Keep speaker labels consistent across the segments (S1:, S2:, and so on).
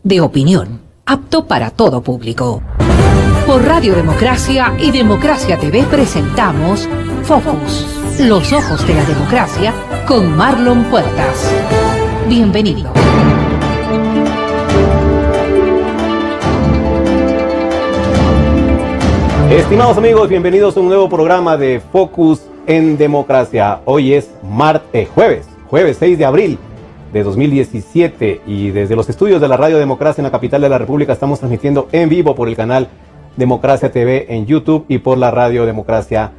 S1: de opinión, apto para todo público. Por Radio Democracia y Democracia TV presentamos Focus, los ojos de la democracia, con Marlon Puertas. Bienvenido.
S2: Estimados amigos, bienvenidos a un nuevo programa de Focus en Democracia. Hoy es jueves 6 de abril de 2017 y desde los estudios de la Radio Democracia en la capital de la República estamos transmitiendo en vivo por el canal Democracia TV en YouTube y por la Radio Democracia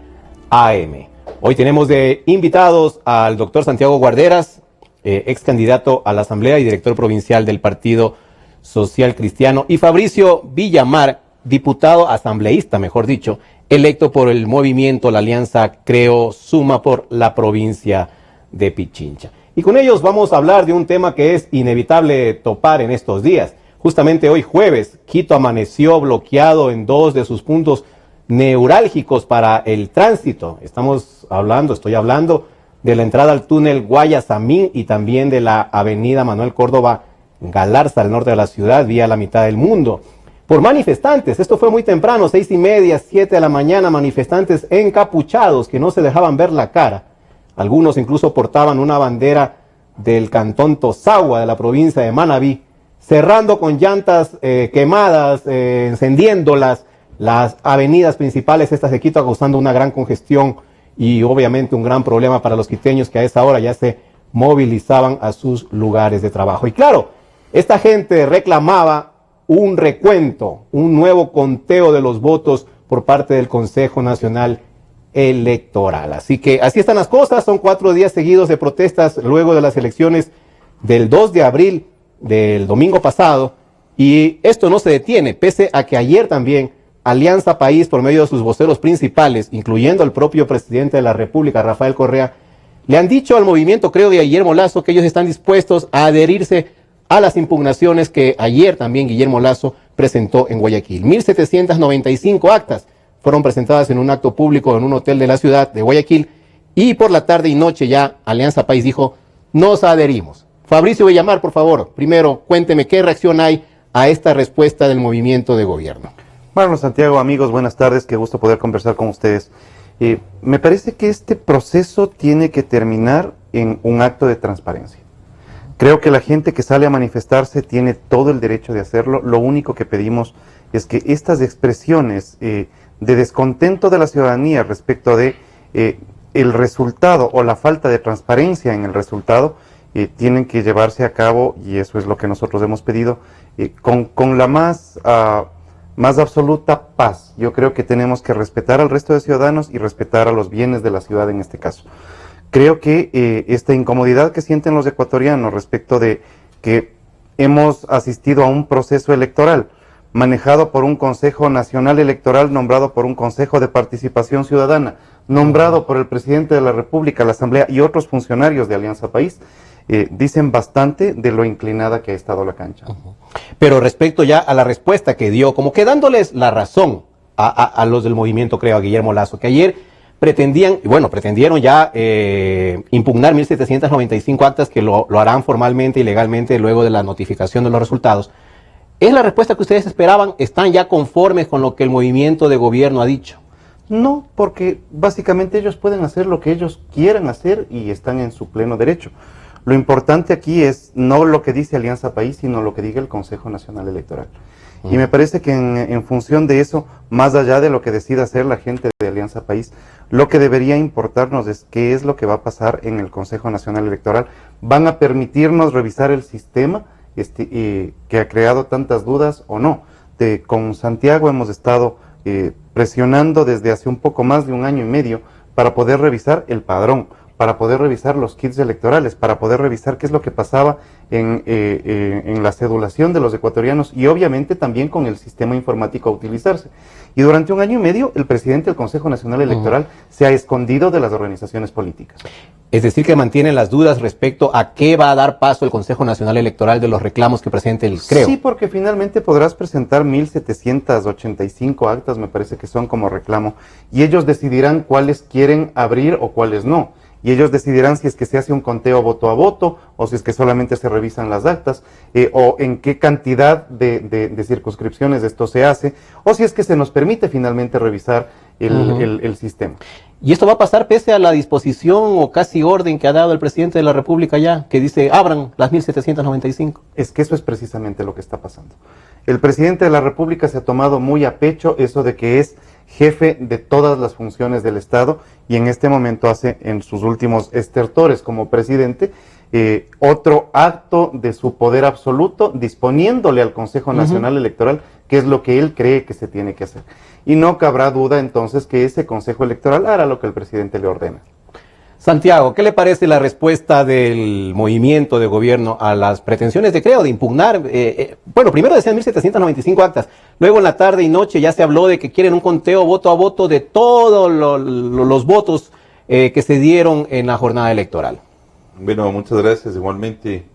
S2: AM. Hoy tenemos de invitados al doctor Santiago Guarderas, ex candidato a la Asamblea y director provincial del Partido Social Cristiano, y Fabricio Villamar, diputado asambleísta, mejor dicho, electo por el movimiento, la alianza Creo Suma por la provincia de Pichincha. Y con ellos vamos a hablar de un tema que es inevitable topar en estos días. Justamente hoy jueves, Quito amaneció bloqueado en dos de sus puntos neurálgicos para el tránsito. Estoy hablando de la entrada al túnel Guayasamín y también de la avenida Manuel Córdoba Galarza al norte de la ciudad, vía la mitad del mundo. Por manifestantes, esto fue muy temprano, 6:30, 7 de la mañana, manifestantes encapuchados que no se dejaban ver la cara. Algunos incluso portaban una bandera del cantón Tozagua de la provincia de Manabí, cerrando con llantas quemadas, encendiendo las avenidas principales estas de Quito, causando una gran congestión y obviamente un gran problema para los quiteños que a esa hora ya se movilizaban a sus lugares de trabajo. Y claro, esta gente reclamaba un recuento, un nuevo conteo de los votos por parte del Consejo Nacional Electoral. Así que así están las cosas, son 4 días seguidos de protestas luego de las elecciones del 2 de abril del domingo pasado, y esto no se detiene, pese a que ayer también Alianza País, por medio de sus voceros principales, incluyendo al propio presidente de la República, Rafael Correa, le han dicho al movimiento Creo de Guillermo Lasso que ellos están dispuestos a adherirse a las impugnaciones que ayer también Guillermo Lasso presentó en Guayaquil. 1.795 actas fueron presentadas en un acto público en un hotel de la ciudad de Guayaquil, y por la tarde y noche ya Alianza País dijo, nos adherimos. Fabricio Villamar, por favor, primero cuénteme qué reacción hay a esta respuesta del movimiento de gobierno.
S3: Bueno, Santiago, amigos, buenas tardes, qué gusto poder conversar con ustedes. Me parece que este proceso tiene que terminar en un acto de transparencia. Creo que la gente que sale a manifestarse tiene todo el derecho de hacerlo. Lo único que pedimos es que estas expresiones de descontento de la ciudadanía respecto de el resultado o la falta de transparencia en el resultado tienen que llevarse a cabo, y eso es lo que nosotros hemos pedido, con la más absoluta paz. Yo creo que tenemos que respetar al resto de ciudadanos y respetar a los bienes de la ciudad en este caso. Creo que esta incomodidad que sienten los ecuatorianos respecto de que hemos asistido a un proceso electoral manejado por un Consejo Nacional Electoral, nombrado por un Consejo de Participación Ciudadana, nombrado por el Presidente de la República, la Asamblea y otros funcionarios de Alianza País, dicen bastante de lo inclinada que ha estado la cancha.
S2: Pero respecto ya a la respuesta que dio, como que dándoles la razón a los del movimiento Creo, a Guillermo Lasso, que ayer pretendieron ya impugnar 1.795 actas, que lo harán formalmente y legalmente luego de la notificación de los resultados. ¿Es la respuesta que ustedes esperaban? ¿Están ya conformes con lo que el movimiento de gobierno ha dicho?
S3: No, porque básicamente ellos pueden hacer lo que ellos quieran hacer y están en su pleno derecho. Lo importante aquí es no lo que dice Alianza País, sino lo que diga el Consejo Nacional Electoral. Y me parece que en función de eso, más allá de lo que decida hacer la gente de Alianza País, lo que debería importarnos es qué es lo que va a pasar en el Consejo Nacional Electoral. ¿Van a permitirnos revisar el sistema que ha creado tantas dudas o no? Con Santiago hemos estado presionando desde hace un poco más de 1 año y medio para poder revisar el padrón, para poder revisar los kits electorales, para poder revisar qué es lo que pasaba en la cedulación de los ecuatorianos y obviamente también con el sistema informático a utilizarse. Y durante 1 año y medio el presidente del Consejo Nacional Electoral se ha escondido de las organizaciones políticas.
S2: Es decir, que mantienen las dudas respecto a qué va a dar paso el Consejo Nacional Electoral de los reclamos que presente el Creo.
S3: Sí, porque finalmente podrás presentar 1.785 actas, me parece que son como reclamo, y ellos decidirán cuáles quieren abrir o cuáles no. y ellos decidirán si es que se hace un conteo voto a voto o si es que solamente se revisan las actas o en qué cantidad de circunscripciones esto se hace o si es que se nos permite finalmente revisar el sistema.
S2: Y esto va a pasar pese a la disposición o casi orden que ha dado el presidente de la República ya, que dice abran las 1795.
S3: Es que eso es precisamente lo que está pasando. El presidente de la República se ha tomado muy a pecho eso de que es jefe de todas las funciones del Estado y en este momento hace en sus últimos estertores como presidente otro acto de su poder absoluto disponiéndole al Consejo Nacional Electoral qué es lo que él cree que se tiene que hacer. Y no cabrá duda entonces que ese Consejo Electoral hará lo que el presidente le ordena.
S2: Santiago, ¿qué le parece la respuesta del movimiento de gobierno a las pretensiones de Creo de impugnar? Bueno, primero decían 1795 actas, luego en la tarde y noche ya se habló de que quieren un conteo voto a voto de todos los votos que se dieron en la jornada electoral.
S4: Bueno, muchas gracias igualmente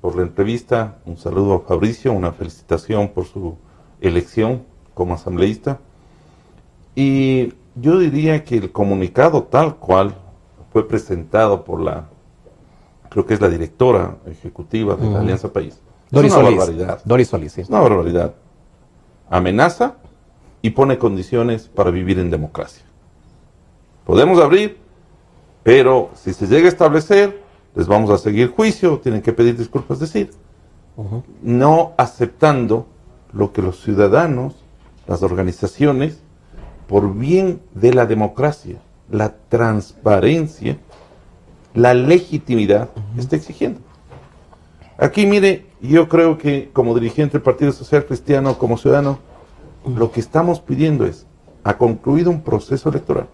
S4: por la entrevista. Un saludo a Fabricio, una felicitación por su elección como asambleísta. Y yo diría que el comunicado tal cual fue presentado por creo que es la directora ejecutiva de la Alianza País.
S2: Doris
S4: es una
S2: Solís.
S4: barbaridad.
S2: Doris Solís, sí.
S4: Es una barbaridad. Amenaza y pone condiciones para vivir en democracia. Podemos abrir, pero si se llega a establecer, les vamos a seguir juicio, tienen que pedir disculpas, es decir, no aceptando lo que los ciudadanos, las organizaciones, por bien de la democracia, la transparencia, la legitimidad, está exigiendo. Aquí, mire, yo creo que como dirigente del Partido Social Cristiano, como ciudadano, lo que estamos pidiendo es, ha concluido un proceso electoral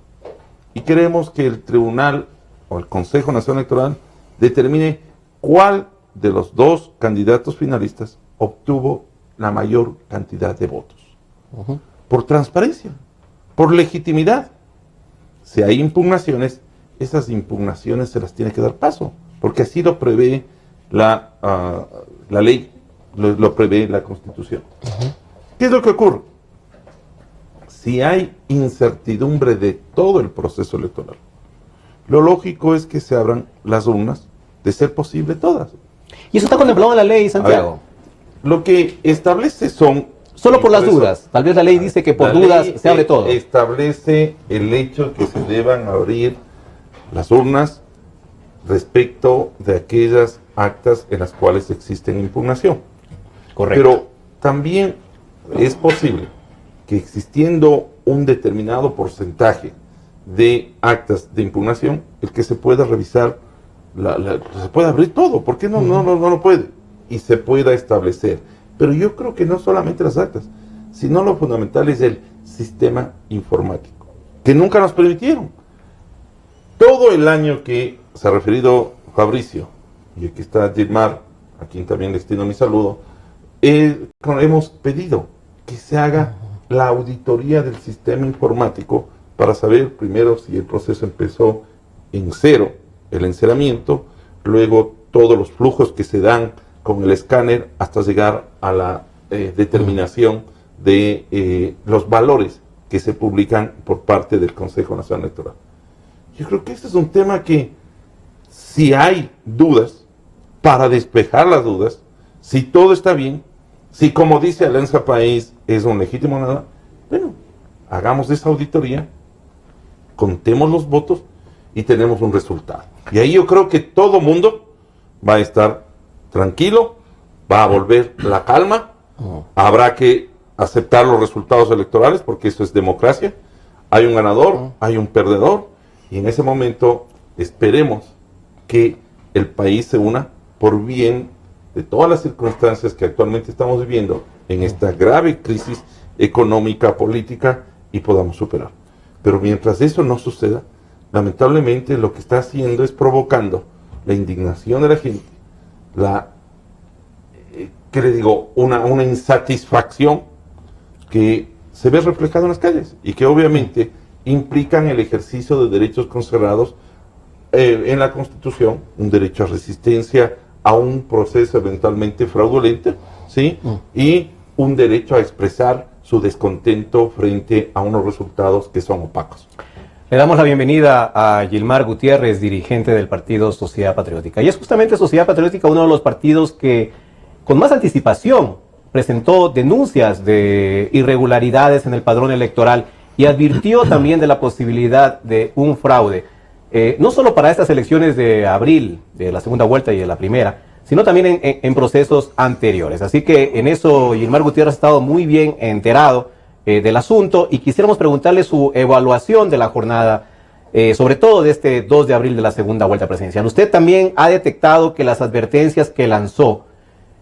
S4: y queremos que el tribunal o el Consejo Nacional Electoral determine cuál de los dos candidatos finalistas obtuvo la mayor cantidad de votos. Por transparencia, por legitimidad. Si hay impugnaciones, esas impugnaciones se las tiene que dar paso, porque así lo prevé la ley, lo prevé la Constitución. ¿Qué es lo que ocurre? Si hay incertidumbre de todo el proceso electoral, lo lógico es que se abran las urnas, de ser posible todas.
S2: Y eso está contemplado en la ley, Santiago.
S4: Lo que establece son...
S2: Solo por las dudas. Tal vez la ley dice que por dudas se abre todo.
S4: Establece el hecho que se deban abrir las urnas respecto de aquellas actas en las cuales existen impugnación.
S2: Correcto.
S4: Pero también es posible que existiendo un determinado porcentaje de actas de impugnación, el que se pueda revisar, se puede abrir todo, ¿por qué no lo puede? Y se pueda establecer. Pero yo creo que no solamente las actas, sino lo fundamental es el sistema informático, que nunca nos permitieron. Todo el año que se ha referido Fabricio, y aquí está Gilmar, a quien también le extiendo mi saludo, hemos pedido que se haga la auditoría del sistema informático para saber primero si el proceso empezó en cero, el enceramiento, luego todos los flujos que se dan con el escáner hasta llegar a la determinación de los valores que se publican por parte del Consejo Nacional Electoral. Yo creo que este es un tema que, si hay dudas, para despejar las dudas, si todo está bien, si como dice Alianza País es un legítimo nada, bueno, hagamos esa auditoría, contemos los votos y tenemos un resultado. Y ahí yo creo que todo mundo va a estar tranquilo, va a volver la calma, habrá que aceptar los resultados electorales porque eso es democracia, hay un ganador, hay un perdedor y en ese momento esperemos que el país se una por bien de todas las circunstancias que actualmente estamos viviendo en esta grave crisis económica, política y podamos superar. Pero mientras eso no suceda, lamentablemente lo que está haciendo es provocando la indignación de la gente, ¿qué le digo? Una insatisfacción que se ve reflejada en las calles y que obviamente implican el ejercicio de derechos consagrados en la Constitución, un derecho a resistencia a un proceso eventualmente fraudulento, ¿sí? Y un derecho a expresar su descontento frente a unos resultados que son opacos.
S2: Le damos la bienvenida a Gilmar Gutiérrez, dirigente del partido Sociedad Patriótica. Y es justamente Sociedad Patriótica uno de los partidos que con más anticipación presentó denuncias de irregularidades en el padrón electoral y advirtió también de la posibilidad de un fraude, no solo para estas elecciones de abril, de la segunda vuelta y de la primera, sino también en procesos anteriores. Así que en eso Gilmar Gutiérrez ha estado muy bien enterado del asunto y quisiéramos preguntarle su evaluación de la jornada, sobre todo de este 2 de abril de la segunda vuelta presidencial. Usted también ha detectado que las advertencias que lanzó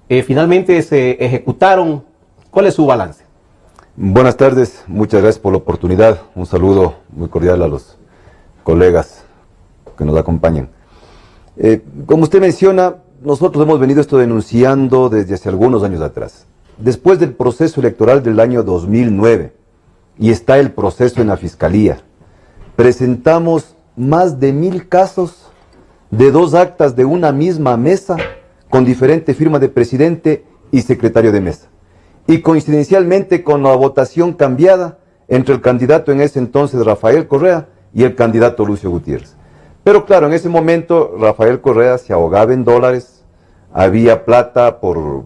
S2: finalmente se ejecutaron. ¿Cuál es su balance?
S5: Buenas tardes, muchas gracias por la oportunidad. Un saludo muy cordial a los colegas que nos acompañan. Como usted menciona, nosotros hemos venido esto denunciando desde hace algunos años atrás. Después del proceso electoral del año 2009, y está el proceso en la Fiscalía, presentamos más de 1000 casos de 2 actas de una misma mesa con diferente firma de presidente y secretario de mesa. Y coincidencialmente con la votación cambiada entre el candidato en ese entonces, Rafael Correa, y el candidato Lucio Gutiérrez. Pero claro, en ese momento Rafael Correa se ahogaba en dólares, había plata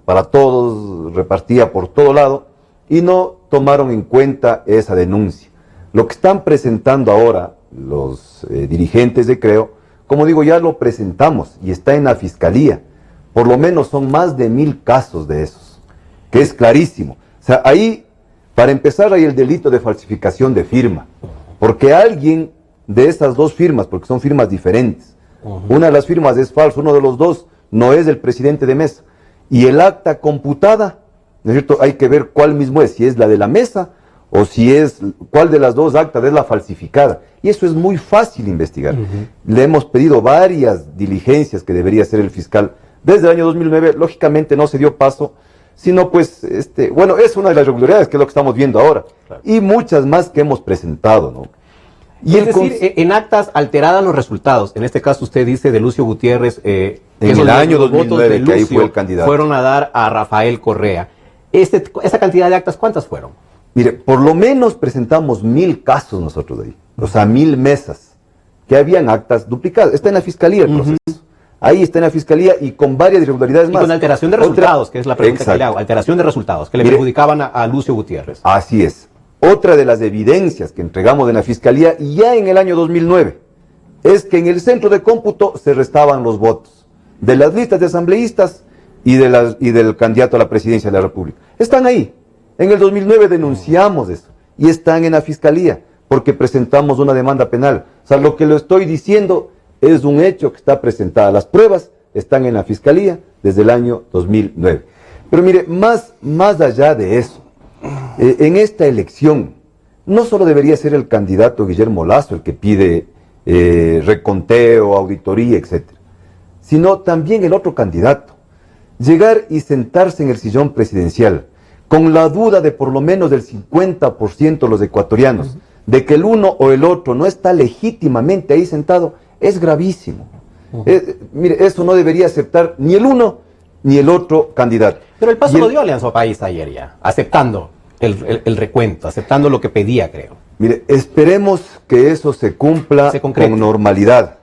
S5: para todos, repartía por todo lado, y no tomaron en cuenta esa denuncia. Lo que están presentando ahora los dirigentes de Creo, como digo, ya lo presentamos y está en la Fiscalía. Por lo menos son más de 1000 casos de esos, que es clarísimo. O sea, ahí, para empezar, hay el delito de falsificación de firma, porque alguien de esas 2 firmas, porque son firmas diferentes, una de las firmas es falsa, uno de los 2 no es el presidente de mesa, y el acta computada, ¿no es cierto? Hay que ver cuál mismo es, si es la de la mesa, o si es, cuál de las 2 actas es la falsificada, y eso es muy fácil investigar. Le hemos pedido varias diligencias que debería hacer el fiscal desde el año 2009, lógicamente no se dio paso, sino pues, bueno, es una de las irregularidades que es lo que estamos viendo ahora, claro, y muchas más que hemos presentado, ¿no?
S2: Y es decir, en actas alteradas los resultados. En este caso usted dice de Lucio Gutiérrez, en
S5: el año 2009, que ahí fue el candidato,
S2: fueron a dar a Rafael Correa. Esa cantidad de actas, ¿cuántas fueron?
S5: Mire, por lo menos presentamos 1000 casos nosotros de ahí, o sea, 1000 mesas, que habían actas duplicadas. Está en la Fiscalía el proceso. Ahí está en la Fiscalía y con varias irregularidades más.
S2: Y con alteración de resultados, que es la pregunta que le hago. Alteración de resultados, que le perjudicaban a Lucio Gutiérrez.
S5: Así es. Otra de las evidencias que entregamos en la Fiscalía ya en el año 2009 es que en el centro de cómputo se restaban los votos de las listas de asambleístas y del candidato a la presidencia de la República. Están ahí. En el 2009 denunciamos eso y están en la Fiscalía porque presentamos una demanda penal. O sea, lo que lo estoy diciendo es un hecho que está presentada. Las pruebas están en la Fiscalía desde el año 2009. Pero mire, más allá de eso, en esta elección, no solo debería ser el candidato Guillermo Lasso el que pide reconteo, auditoría, etc., sino también el otro candidato. Llegar y sentarse en el sillón presidencial con la duda de por lo menos del 50% de los ecuatorianos, de que el uno o el otro no está legítimamente ahí sentado, es gravísimo. Mire, eso no debería aceptar ni el uno ni el otro candidato.
S2: Pero el paso lo dio Alianza País ayer ya, aceptando el recuento, aceptando lo que pedía, creo.
S5: Mire, esperemos que eso se cumpla con normalidad.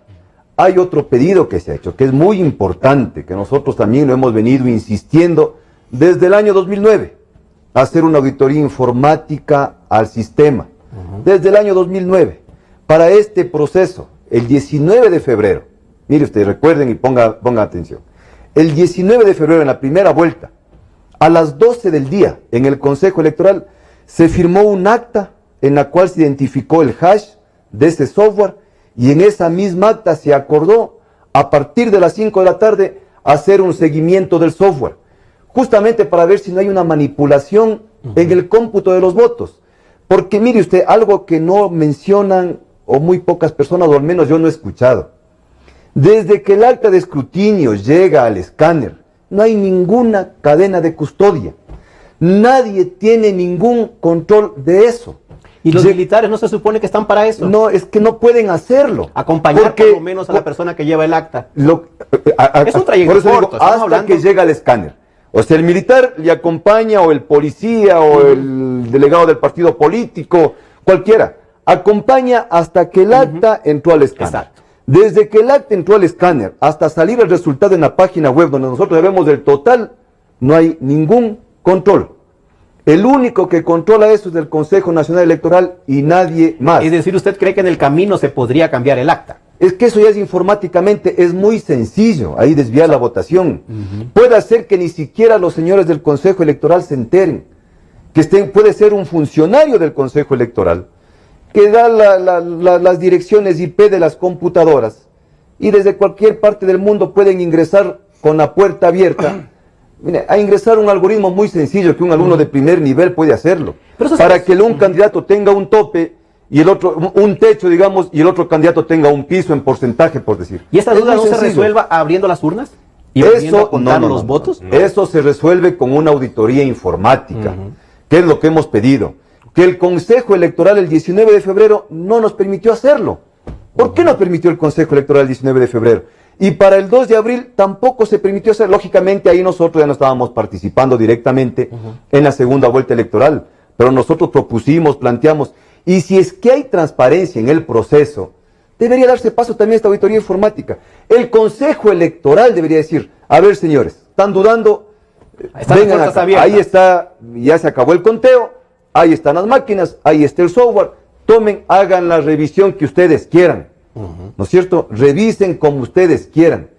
S5: Hay otro pedido que se ha hecho, que es muy importante, que nosotros también lo hemos venido insistiendo desde el año 2009, hacer una auditoría informática al sistema. Desde el año 2009, para este proceso, el 19 de febrero, mire ustedes, recuerden y pongan atención, el 19 de febrero, en la primera vuelta, a las 12 del día, en el Consejo Electoral, se firmó un acta en la cual se identificó el hash de ese software y en esa misma acta se acordó, a partir de las 5 de la tarde, hacer un seguimiento del software, justamente para ver si no hay una manipulación en el cómputo de los votos. Porque mire usted, algo que no mencionan o muy pocas personas, o al menos yo no he escuchado. Desde que el acta de escrutinio llega al escáner, no hay ninguna cadena de custodia. Nadie tiene ningún control de eso.
S2: ¿Y los militares no se supone que están para eso?
S5: No, es que no pueden hacerlo.
S2: Acompañar por lo menos a la persona que lleva el acta.
S5: Es un trayecto corto, hasta que llega al escáner. O sea, el militar le acompaña, o el policía, o el delegado del partido político, cualquiera, acompaña hasta que el acta entró al escáner.
S2: Exacto.
S5: Desde que el acta entró al escáner hasta salir el resultado en la página web donde nosotros vemos el total, no hay ningún control. El único que controla eso es el Consejo Nacional Electoral y nadie más.
S2: Es decir, ¿usted cree que en el camino se podría cambiar el acta?
S5: Es que eso ya es informáticamente, es muy sencillo, ahí desviar la votación. Puede ser que ni siquiera los señores del Consejo Electoral se enteren, puede ser un funcionario del Consejo Electoral, que da las direcciones IP de las computadoras, y desde cualquier parte del mundo pueden ingresar con la puerta abierta, mire, a ingresar un algoritmo muy sencillo que un alumno de primer nivel puede hacerlo, para que un candidato tenga un tope, y el otro, un techo, digamos, y el otro candidato tenga un piso en porcentaje, por decir.
S2: ¿Y esta duda no se resuelva abriendo las urnas? ¿Y
S5: eso,
S2: contar los votos?
S5: Eso se resuelve con una auditoría informática, que es lo que hemos pedido. Que el Consejo Electoral el 19 de febrero no nos permitió hacerlo. ¿Por qué no permitió el Consejo Electoral el 19 de febrero? Y para el 2 de abril tampoco se permitió hacer. Lógicamente ahí nosotros ya no estábamos participando directamente en la segunda vuelta electoral, pero nosotros propusimos, planteamos. Y si es que hay transparencia en el proceso, debería darse paso también a esta auditoría informática. El Consejo Electoral debería decir, a ver señores, están dudando, vengan acá. Ahí está, ya se acabó el conteo, ahí están las máquinas, ahí está el software, tomen, hagan la revisión que ustedes quieran, ¿no es cierto? Revisen como ustedes quieran.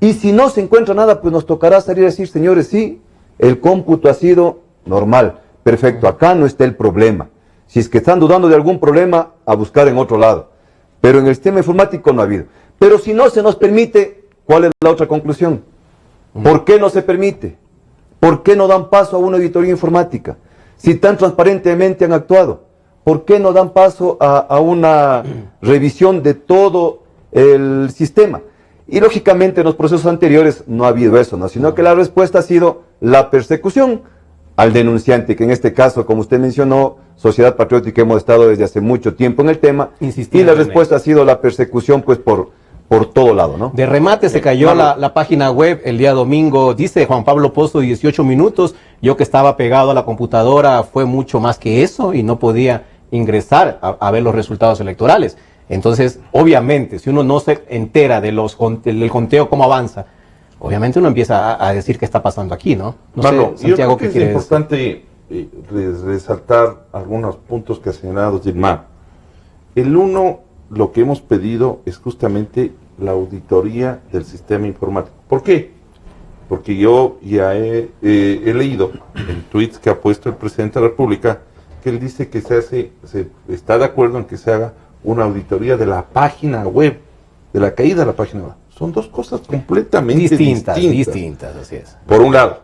S5: Y si no se encuentra nada, pues nos tocará salir a decir, señores, sí, el cómputo ha sido normal, perfecto, acá no está el problema. Si es que están dudando de algún problema, a buscar en otro lado. Pero en el sistema informático no ha habido. Pero si no se nos permite, ¿cuál es la otra conclusión? ¿Por qué no se permite? ¿Por qué no dan paso a una auditoría informática? Si tan transparentemente han actuado, ¿por qué no dan paso a una revisión de todo el sistema? Y lógicamente en los procesos anteriores no ha habido eso, ¿no? Sino que la respuesta ha sido la persecución al denunciante, que en este caso, como usted mencionó, Sociedad Patriótica, hemos estado desde hace mucho tiempo en el tema, y la respuesta ha sido la persecución pues por todo lado, ¿no?
S2: De remate se cayó la página web el día domingo, dice Juan Pablo Pozo, 18 minutos, yo que estaba pegado a la computadora fue mucho más que eso y no podía ingresar a ver los resultados electorales. Entonces, obviamente, si uno no se entera del conteo, cómo avanza, obviamente uno empieza a decir qué está pasando aquí, ¿no? No
S4: Marlon,
S2: sé, Santiago,
S4: yo creo
S2: ¿qué
S4: que es
S2: quieres?
S4: importante resaltar algunos puntos que ha señalado Gilmar. El uno, lo que hemos pedido es justamente la auditoría del sistema informático. ¿Por qué? Porque yo ya he leído en tweets que ha puesto el presidente de la República que él dice que se está de acuerdo en que se haga una auditoría de la página web, de la caída de la página web. Son dos cosas completamente distintas,
S2: así es.
S4: Por un lado,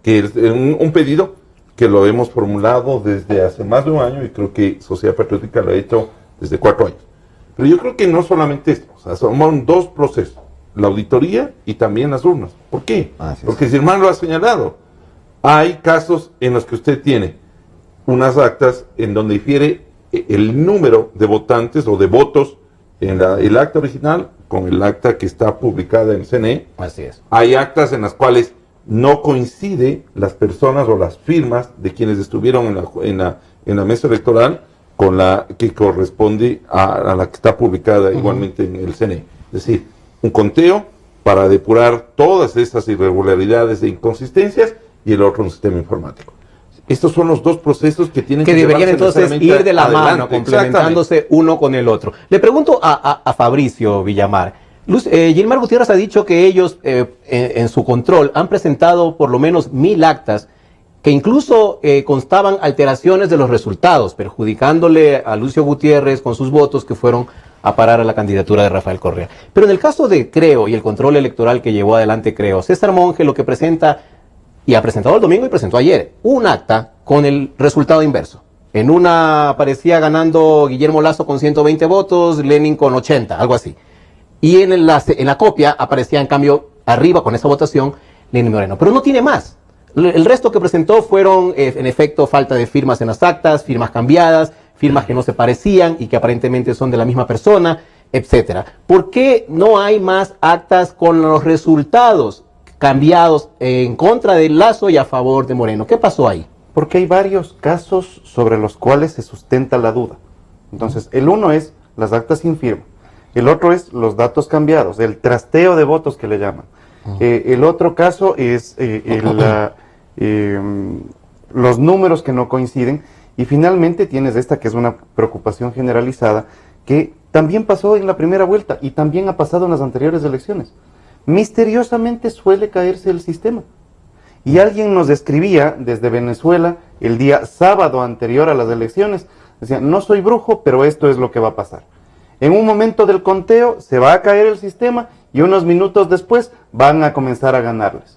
S4: que es un pedido que lo hemos formulado desde hace más de un año y creo que Sociedad Patriótica lo ha hecho desde 4 años. Pero yo creo que no solamente esto, o sea, son dos procesos, la auditoría y también las urnas. ¿Por qué? Porque Gilmar lo ha señalado. Hay casos en los que usted tiene unas actas en donde difiere el número de votantes o de votos en el acta original con el acta que está publicada en el CNE.
S2: Así es.
S4: Hay actas en las cuales no coincide las personas o las firmas de quienes estuvieron en la mesa electoral con la que corresponde a la que está publicada igualmente en el CNE. Es decir, un conteo para depurar todas esas irregularidades e inconsistencias y el otro un sistema informático. Estos son los dos procesos que tienen que
S2: deberían entonces ir de la
S4: adelante,
S2: mano, complementándose uno con el otro. Le pregunto a Fabricio Villamar. Gilmar Gutiérrez ha dicho que ellos en su control han presentado por lo menos 1000 actas que incluso constaban alteraciones de los resultados, perjudicándole a Lucio Gutiérrez con sus votos que fueron a parar a la candidatura de Rafael Correa. Pero en el caso de Creo y el control electoral que llevó adelante Creo, César Monge lo que presenta, y ha presentado el domingo y presentó ayer, un acta con el resultado inverso. En una aparecía ganando Guillermo Lasso con 120 votos, Lenin con 80, algo así. Y en la copia aparecía en cambio arriba con esa votación Lenin Moreno. Pero no tiene más. El resto que presentó fueron en efecto falta de firmas en las actas, firmas cambiadas, firmas que no se parecían y que aparentemente son de la misma persona, etcétera. ¿Por qué no hay más actas con los resultados cambiados en contra de Lasso y a favor de Moreno? ¿Qué pasó ahí?
S3: Porque hay varios casos sobre los cuales se sustenta la duda. Entonces, el uno es las actas sin firma, el otro es los datos cambiados, el trasteo de votos que le llaman. El otro caso es los números que no coinciden, y finalmente tienes esta que es una preocupación generalizada, que también pasó en la primera vuelta y también ha pasado en las anteriores elecciones. Misteriosamente suele caerse el sistema. Y alguien nos escribía desde Venezuela el día sábado anterior a las elecciones, decía, no soy brujo, pero esto es lo que va a pasar. En un momento del conteo se va a caer el sistema y unos minutos después van a comenzar a ganarles.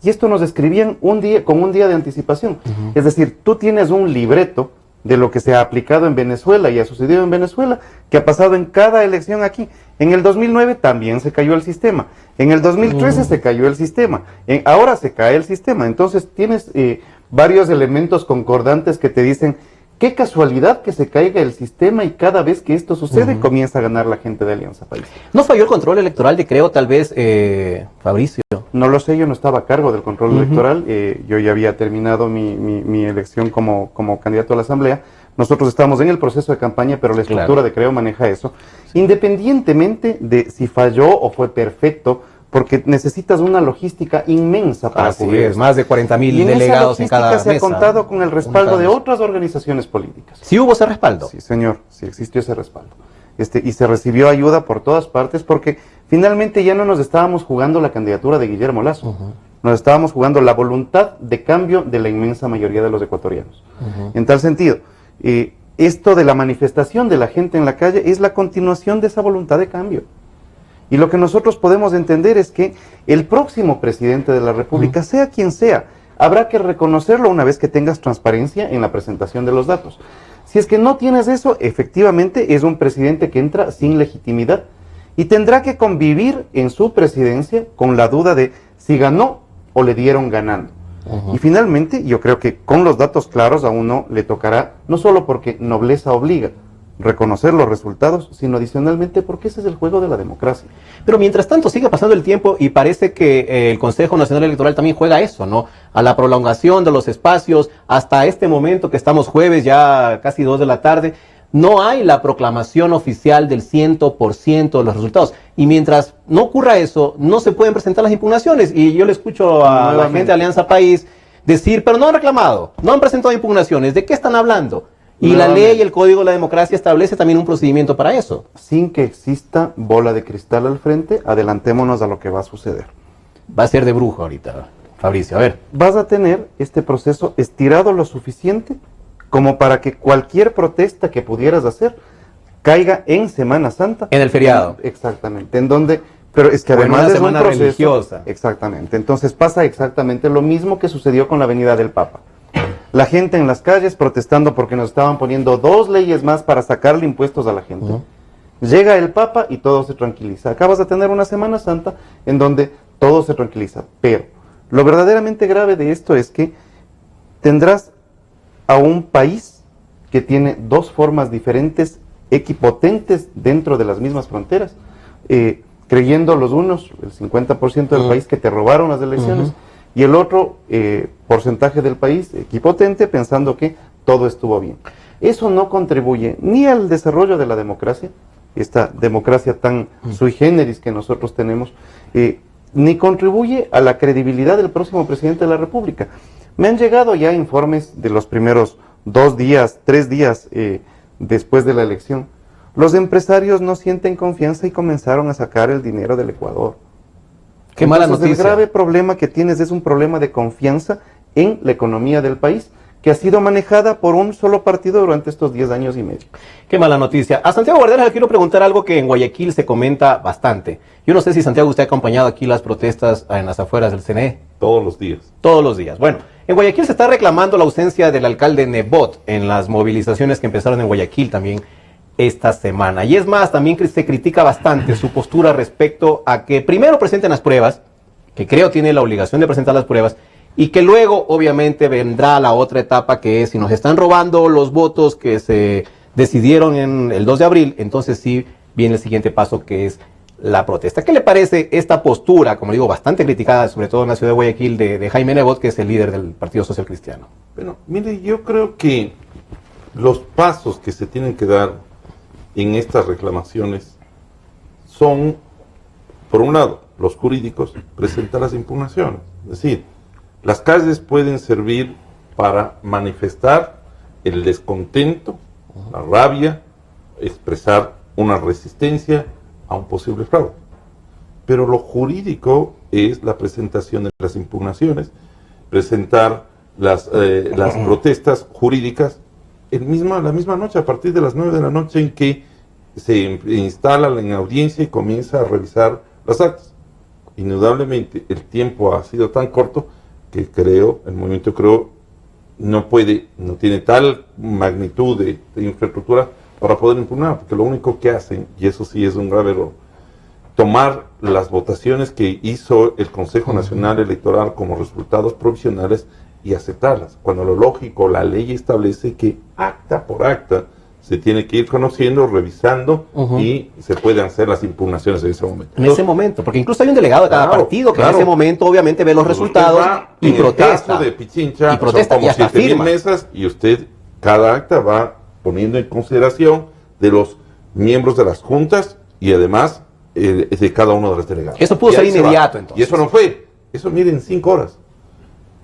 S3: Y esto nos escribían con un día de anticipación. Es decir, tú tienes un libreto de lo que se ha aplicado en Venezuela y ha sucedido en Venezuela, que ha pasado en cada elección aquí. En el 2009 también se cayó el sistema. En el 2013 se cayó el sistema. Ahora se cae el sistema. Entonces tienes varios elementos concordantes que te dicen, qué casualidad que se caiga el sistema, y cada vez que esto sucede comienza a ganar la gente de Alianza País.
S2: ¿No falló el control electoral de Creo, tal vez, Fabricio?
S3: No lo sé, yo no estaba a cargo del control electoral, yo ya había terminado mi elección como candidato a la Asamblea. Nosotros estamos en el proceso de campaña, pero la estructura de Creo maneja eso. Independientemente de si falló o fue perfecto, porque necesitas una logística inmensa para cubrir.
S2: Es, más de 40.000 delegados en cada mesa.
S3: Se ha contado con el respaldo de otras organizaciones políticas.
S2: ¿Sí hubo ese respaldo?
S3: Sí, señor, sí existió ese respaldo. Y se recibió ayuda por todas partes, porque finalmente ya no nos estábamos jugando la candidatura de Guillermo Lasso. Nos estábamos jugando la voluntad de cambio de la inmensa mayoría de los ecuatorianos. En tal sentido, esto de la manifestación de la gente en la calle es la continuación de esa voluntad de cambio. Y lo que nosotros podemos entender es que el próximo presidente de la República, sea quien sea, habrá que reconocerlo una vez que tengas transparencia en la presentación de los datos. Si es que no tienes eso, efectivamente es un presidente que entra sin legitimidad y tendrá que convivir en su presidencia con la duda de si ganó o le dieron ganando. Y finalmente, yo creo que con los datos claros a uno le tocará, no solo porque nobleza obliga, reconocer los resultados, sino adicionalmente porque ese es el juego de la democracia.
S2: Pero mientras tanto sigue pasando el tiempo y parece que el Consejo Nacional Electoral también juega eso, ¿no? A la prolongación de los espacios, hasta este momento que estamos jueves, ya casi 2 de la tarde, no hay la proclamación oficial del 100% de los resultados. Y mientras no ocurra eso, no se pueden presentar las impugnaciones. Y yo le escucho a la gente de Alianza País decir, pero no han reclamado, no han presentado impugnaciones, ¿de qué están hablando? Y la ley y el Código de la Democracia establece también un procedimiento para eso.
S3: Sin que exista bola de cristal al frente, adelantémonos a lo que va a suceder.
S2: Va a ser de brujo ahorita, Fabricio, a ver.
S3: Vas a tener este proceso estirado lo suficiente como para que cualquier protesta que pudieras hacer caiga en Semana Santa.
S2: En el feriado.
S3: Exactamente, en donde... Pero es que además
S2: es un proceso religiosa.
S3: Exactamente, entonces pasa exactamente lo mismo que sucedió con la venida del Papa. La gente en las calles protestando porque nos estaban poniendo 2 leyes más para sacarle impuestos a la gente. Llega el Papa y todo se tranquiliza. Acabas de tener una Semana Santa en donde todo se tranquiliza. Pero lo verdaderamente grave de esto es que tendrás a un país que tiene 2 formas diferentes, equipotentes dentro de las mismas fronteras, creyendo los unos, el 50% del país, que te robaron las elecciones, y el otro porcentaje del país equipotente pensando que todo estuvo bien. Eso no contribuye ni al desarrollo de la democracia, esta democracia tan sui generis que nosotros tenemos, ni contribuye a la credibilidad del próximo presidente de la República. Me han llegado ya informes de los primeros 2 días, 3 días después de la elección. Los empresarios no sienten confianza y comenzaron a sacar el dinero del Ecuador.
S2: Qué mala noticia.
S3: El grave problema que tienes es un problema de confianza en la economía del país, que ha sido manejada por un solo partido durante estos 10 años y medio.
S2: Qué mala noticia. A Santiago Guarderas le quiero preguntar algo que en Guayaquil se comenta bastante. Yo no sé si, Santiago, usted ha acompañado aquí las protestas en las afueras del CNE.
S4: Todos los días.
S2: Todos los días. Bueno, en Guayaquil se está reclamando la ausencia del alcalde Nebot en las movilizaciones que empezaron en Guayaquil también esta semana. Y es más, también se critica bastante su postura respecto a que primero presenten las pruebas, que creo tiene la obligación de presentar las pruebas, y que luego obviamente vendrá la otra etapa, que es si nos están robando los votos que se decidieron en el 2 de abril, entonces sí viene el siguiente paso, que es la protesta. ¿Qué le parece esta postura, como digo, bastante criticada, sobre todo en la ciudad de Guayaquil, de Jaime Nebot, que es el líder del Partido Social Cristiano?
S4: Bueno, mire, yo creo que los pasos que se tienen que dar en estas reclamaciones son, por un lado, los jurídicos presentar las impugnaciones. Es decir, las calles pueden servir para manifestar el descontento, la rabia, expresar una resistencia a un posible fraude. Pero lo jurídico es la presentación de las impugnaciones, presentar las protestas jurídicas la misma noche, a partir de las 9 de la noche en que se instala en audiencia y comienza a revisar las actas. Indudablemente el tiempo ha sido tan corto que el movimiento no tiene tal magnitud de infraestructura para poder impugnar, porque lo único que hacen, y eso sí es un grave error, tomar las votaciones que hizo el Consejo Nacional Electoral como resultados provisionales y aceptarlas, cuando lo lógico, la ley establece que acta por acta se tiene que ir conociendo, revisando y se pueden hacer las impugnaciones en ese momento.
S2: En ese momento, porque incluso hay un delegado de cada partido que en ese momento obviamente ve los resultados y protesta.
S4: En el caso de Pichincha, son como 7.000 mesas y usted, cada acta va poniendo en consideración de los miembros de las juntas y además de cada uno de los delegados.
S2: Eso pudo ser inmediato entonces.
S4: Y eso no fue. Eso miren, 5 horas.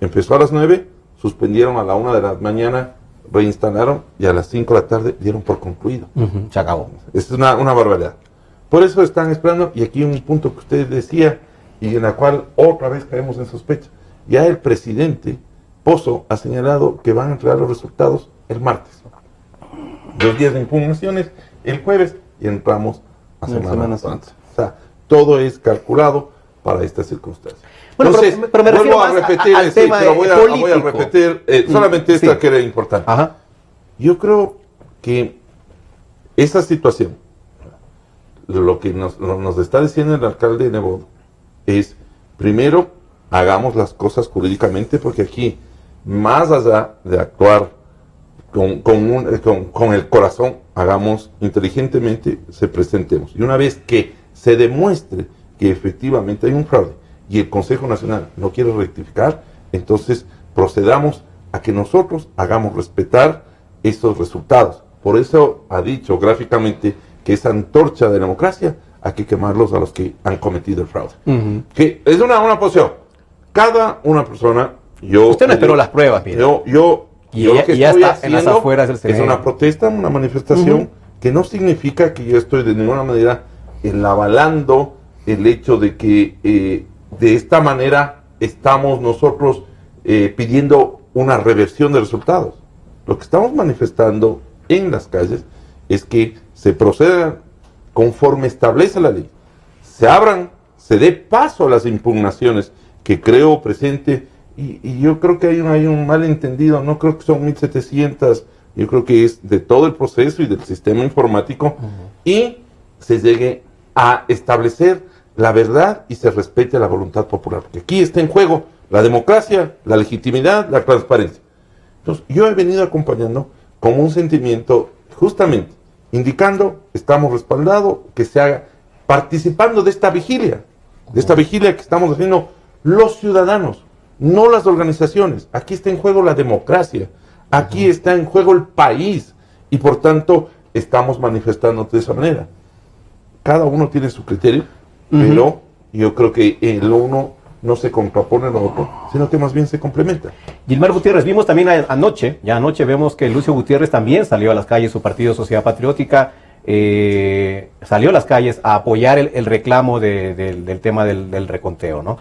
S4: Empezó a las 9, suspendieron a la 1 de la mañana, reinstalaron y a las 5 de la tarde dieron por concluido.
S2: Se acabó.
S4: Es una barbaridad. Por eso están esperando, y aquí un punto que usted decía, y en la cual otra vez caemos en sospecha. Ya el presidente Pozo ha señalado que van a entregar los resultados el martes. 2 días de impugnaciones, el jueves, y entramos a Semana Santa. O sea, todo es calculado para esta circunstancia.
S2: Bueno,
S4: entonces,
S2: pero me refiero
S4: vuelvo a repetir
S2: al tema
S4: pero voy a
S2: político.
S4: repetir solamente esta que era importante.
S2: Ajá.
S4: Yo creo que esa situación, lo que nos está diciendo el alcalde de Nebot es, primero, hagamos las cosas jurídicamente, porque aquí, más allá de actuar con el corazón, hagamos inteligentemente, se presentemos. Y una vez que se demuestre que efectivamente hay un fraude y el Consejo Nacional no quiere rectificar, entonces procedamos a que nosotros hagamos respetar esos resultados. Por eso ha dicho gráficamente que esa antorcha de democracia hay que quemarlos a los que han cometido el fraude. Que es una posición. Cada una persona,
S2: usted no esperó las pruebas, mire.
S4: Yo lo que estoy haciendo es una protesta, una manifestación, que no significa que yo estoy de ninguna manera avalando el hecho de que de esta manera estamos nosotros pidiendo una reversión de resultados. Lo que estamos manifestando en las calles es que se proceda conforme establece la ley, se dé paso a las impugnaciones que creo presente, y yo creo que hay un malentendido, no creo que son 1.700, yo creo que es de todo el proceso y del sistema informático, y se llegue a establecer la verdad y se respete la voluntad popular, porque aquí está en juego la democracia, la legitimidad, la transparencia. Entonces, yo he venido acompañando como un sentimiento, justamente, indicando, estamos respaldados, que se haga, participando de esta vigilia que estamos haciendo los ciudadanos, no las organizaciones. Aquí está en juego la democracia, aquí está en juego el país, y por tanto, estamos manifestando de esa manera. Cada uno tiene su criterio, pero yo creo que el uno no se contrapone al otro, sino que más bien se complementa.
S2: Gilmar Gutiérrez, vimos también anoche vemos que Lucio Gutiérrez también salió a las calles, su partido Sociedad Patriótica, salió a las calles a apoyar el reclamo del tema del reconteo, ¿no?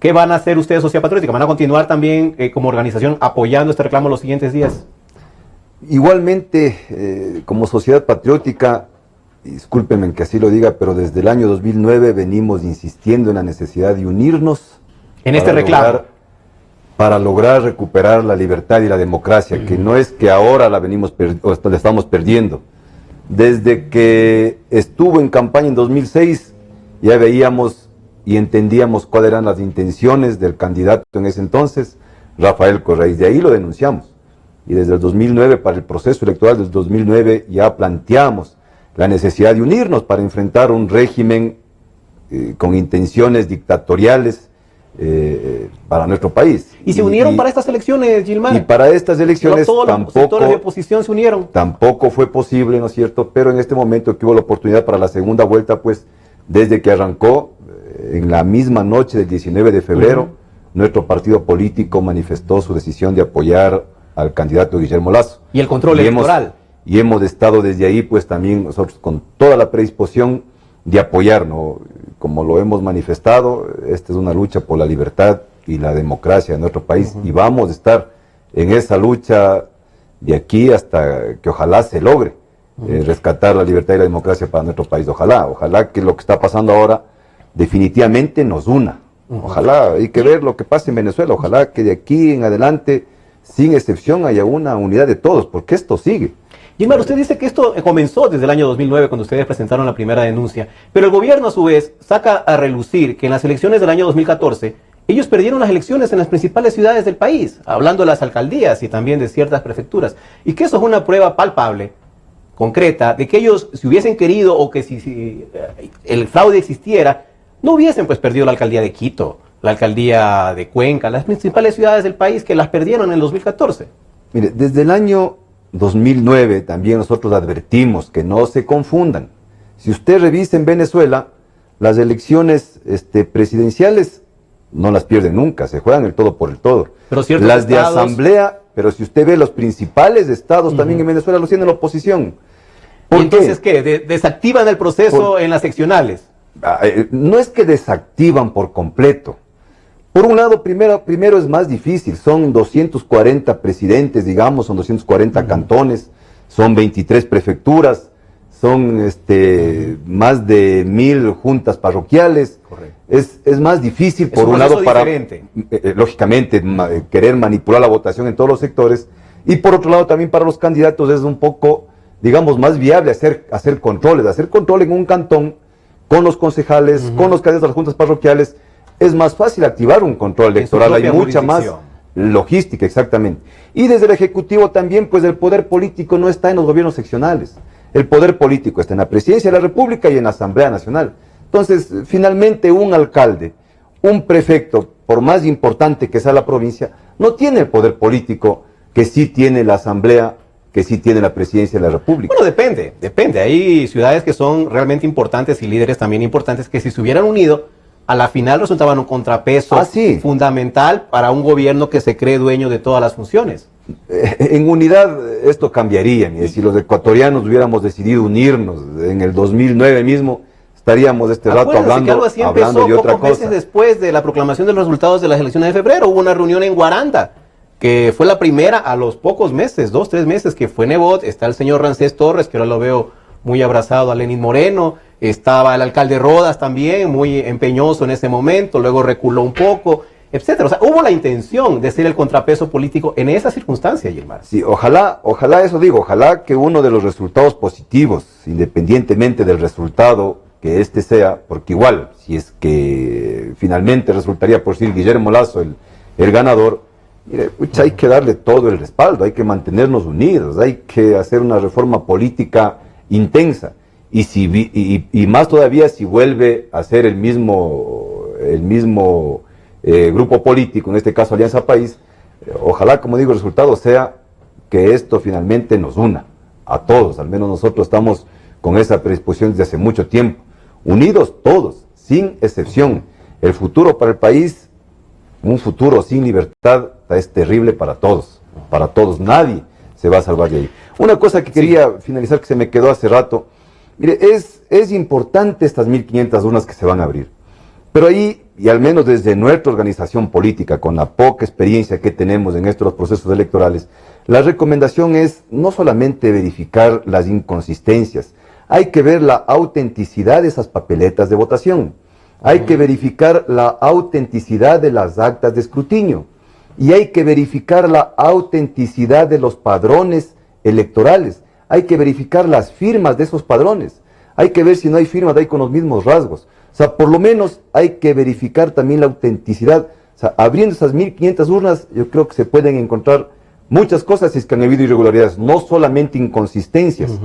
S2: ¿Qué van a hacer ustedes, Sociedad Patriótica? ¿Van a continuar también como organización apoyando este reclamo los siguientes días?
S5: Igualmente, como Sociedad Patriótica, discúlpenme que así lo diga, pero desde el año 2009 venimos insistiendo en la necesidad de unirnos
S2: en este reclamo
S5: para lograr recuperar la libertad y la democracia, que no es que ahora la estamos perdiendo. Desde que estuvo en campaña en 2006 ya veíamos y entendíamos cuáles eran las intenciones del candidato en ese entonces, Rafael Correa, y de ahí lo denunciamos. Y desde el 2009, para el proceso electoral del 2009, ya planteamos la necesidad de unirnos para enfrentar un régimen con intenciones dictatoriales para nuestro país.
S2: ¿Y se unieron para estas elecciones, Gilmar?
S5: Y para estas elecciones
S2: Todos los sectores de oposición se unieron.
S5: Tampoco fue posible, ¿no es cierto? Pero en este momento que hubo la oportunidad para la segunda vuelta, pues desde que arrancó, en la misma noche del 19 de febrero, nuestro partido político manifestó su decisión de apoyar al candidato Guillermo Lasso.
S2: Y el control electoral.
S5: Y hemos estado desde ahí, pues también nosotros con toda la predisposición de apoyarnos. Como lo hemos manifestado, esta es una lucha por la libertad y la democracia de nuestro país, y vamos a estar en esa lucha de aquí hasta que ojalá se logre rescatar la libertad y la democracia para nuestro país. Ojalá que lo que está pasando ahora definitivamente nos una. Ojalá, hay que ver lo que pasa en Venezuela, ojalá que de aquí en adelante, sin excepción, haya una unidad de todos, porque esto sigue.
S2: Gilmar, usted dice que esto comenzó desde el año 2009, cuando ustedes presentaron la primera denuncia, pero el gobierno a su vez saca a relucir que en las elecciones del año 2014, ellos perdieron las elecciones en las principales ciudades del país, hablando de las alcaldías y también de ciertas prefecturas, y que eso es una prueba palpable, concreta, de que ellos, si hubiesen querido o que si el fraude existiera, no hubiesen pues perdido la alcaldía de Quito, la alcaldía de Cuenca, las principales ciudades del país que las perdieron en el 2014.
S5: Mire, desde el año 2009 también nosotros advertimos que no se confundan. Si usted revisa en Venezuela, las elecciones presidenciales no las pierden nunca, se juegan el todo por el todo.
S2: Pero
S5: las de asamblea, pero si usted ve los principales estados también en Venezuela los tiene la oposición.
S2: ¿Y entonces qué? ¿Desactivan el proceso en las seccionales?
S5: No es que desactivan por completo. Por un lado, primero es más difícil, son 240 presidentes, digamos, son 240 cantones, son 23 prefecturas, son más de 1000 juntas parroquiales.
S2: Correcto.
S5: Es más difícil, por
S2: un
S5: un lado, para,
S2: lógicamente,
S5: querer manipular la votación en todos los sectores, y por otro lado también para los candidatos es un poco, digamos, más viable hacer control en un cantón con los concejales, con los candidatos a las juntas parroquiales. Es más fácil activar un control electoral, hay mucha más logística, exactamente. Y desde el Ejecutivo también, pues el poder político no está en los gobiernos seccionales. El poder político está en la Presidencia de la República y en la Asamblea Nacional. Entonces, finalmente un alcalde, un prefecto, por más importante que sea la provincia, no tiene el poder político que sí tiene la Asamblea, que sí tiene la Presidencia de la República.
S2: Bueno, depende. Hay ciudades que son realmente importantes y líderes también importantes que si se hubieran unido, a la final resultaban un contrapeso fundamental para un gobierno que se cree dueño de todas las funciones.
S5: En unidad esto cambiaría. Si los ecuatorianos hubiéramos decidido unirnos en el 2009 mismo, estaríamos rato hablando de otra cosa.
S2: Meses después de la proclamación de los resultados de las elecciones de febrero, hubo una reunión en Guaranda, que fue la primera a los pocos meses, 2-3 meses, que fue Nebot. Está el señor Rancés Torres, que ahora lo veo muy abrazado a Lenín Moreno. Estaba el alcalde Rodas también, muy empeñoso en ese momento, luego reculó un poco, etcétera. O sea, hubo la intención de ser el contrapeso político en esa circunstancia, Gilmar.
S5: Sí, ojalá que uno de los resultados positivos, independientemente del resultado que sea, porque igual, si es que finalmente resultaría por ser Guillermo Lasso el ganador, mire, hay que darle todo el respaldo, hay que mantenernos unidos, hay que hacer una reforma política intensa. Y más todavía si vuelve a ser el mismo grupo político, en este caso Alianza País, ojalá, como digo, el resultado sea que esto finalmente nos una a todos. Al menos nosotros estamos con esa predisposición desde hace mucho tiempo, unidos todos, sin excepción. El futuro para el país, un futuro sin libertad, es terrible para todos, nadie se va a salvar de ahí. Una cosa que quería finalizar, que se me quedó hace rato. Mire, es importante estas 1500 urnas que se van a abrir, pero ahí, y al menos desde nuestra organización política, con la poca experiencia que tenemos en estos procesos electorales, la recomendación es no solamente verificar las inconsistencias, hay que ver la autenticidad de esas papeletas de votación, hay que verificar la autenticidad de las actas de escrutinio, y hay que verificar la autenticidad de los padrones electorales. Hay que verificar las firmas de esos padrones. Hay que ver si no hay firmas ahí con los mismos rasgos. O sea, por lo menos hay que verificar también la autenticidad. O sea, abriendo esas 1500 urnas, yo creo que se pueden encontrar muchas cosas si es que han habido irregularidades, no solamente inconsistencias,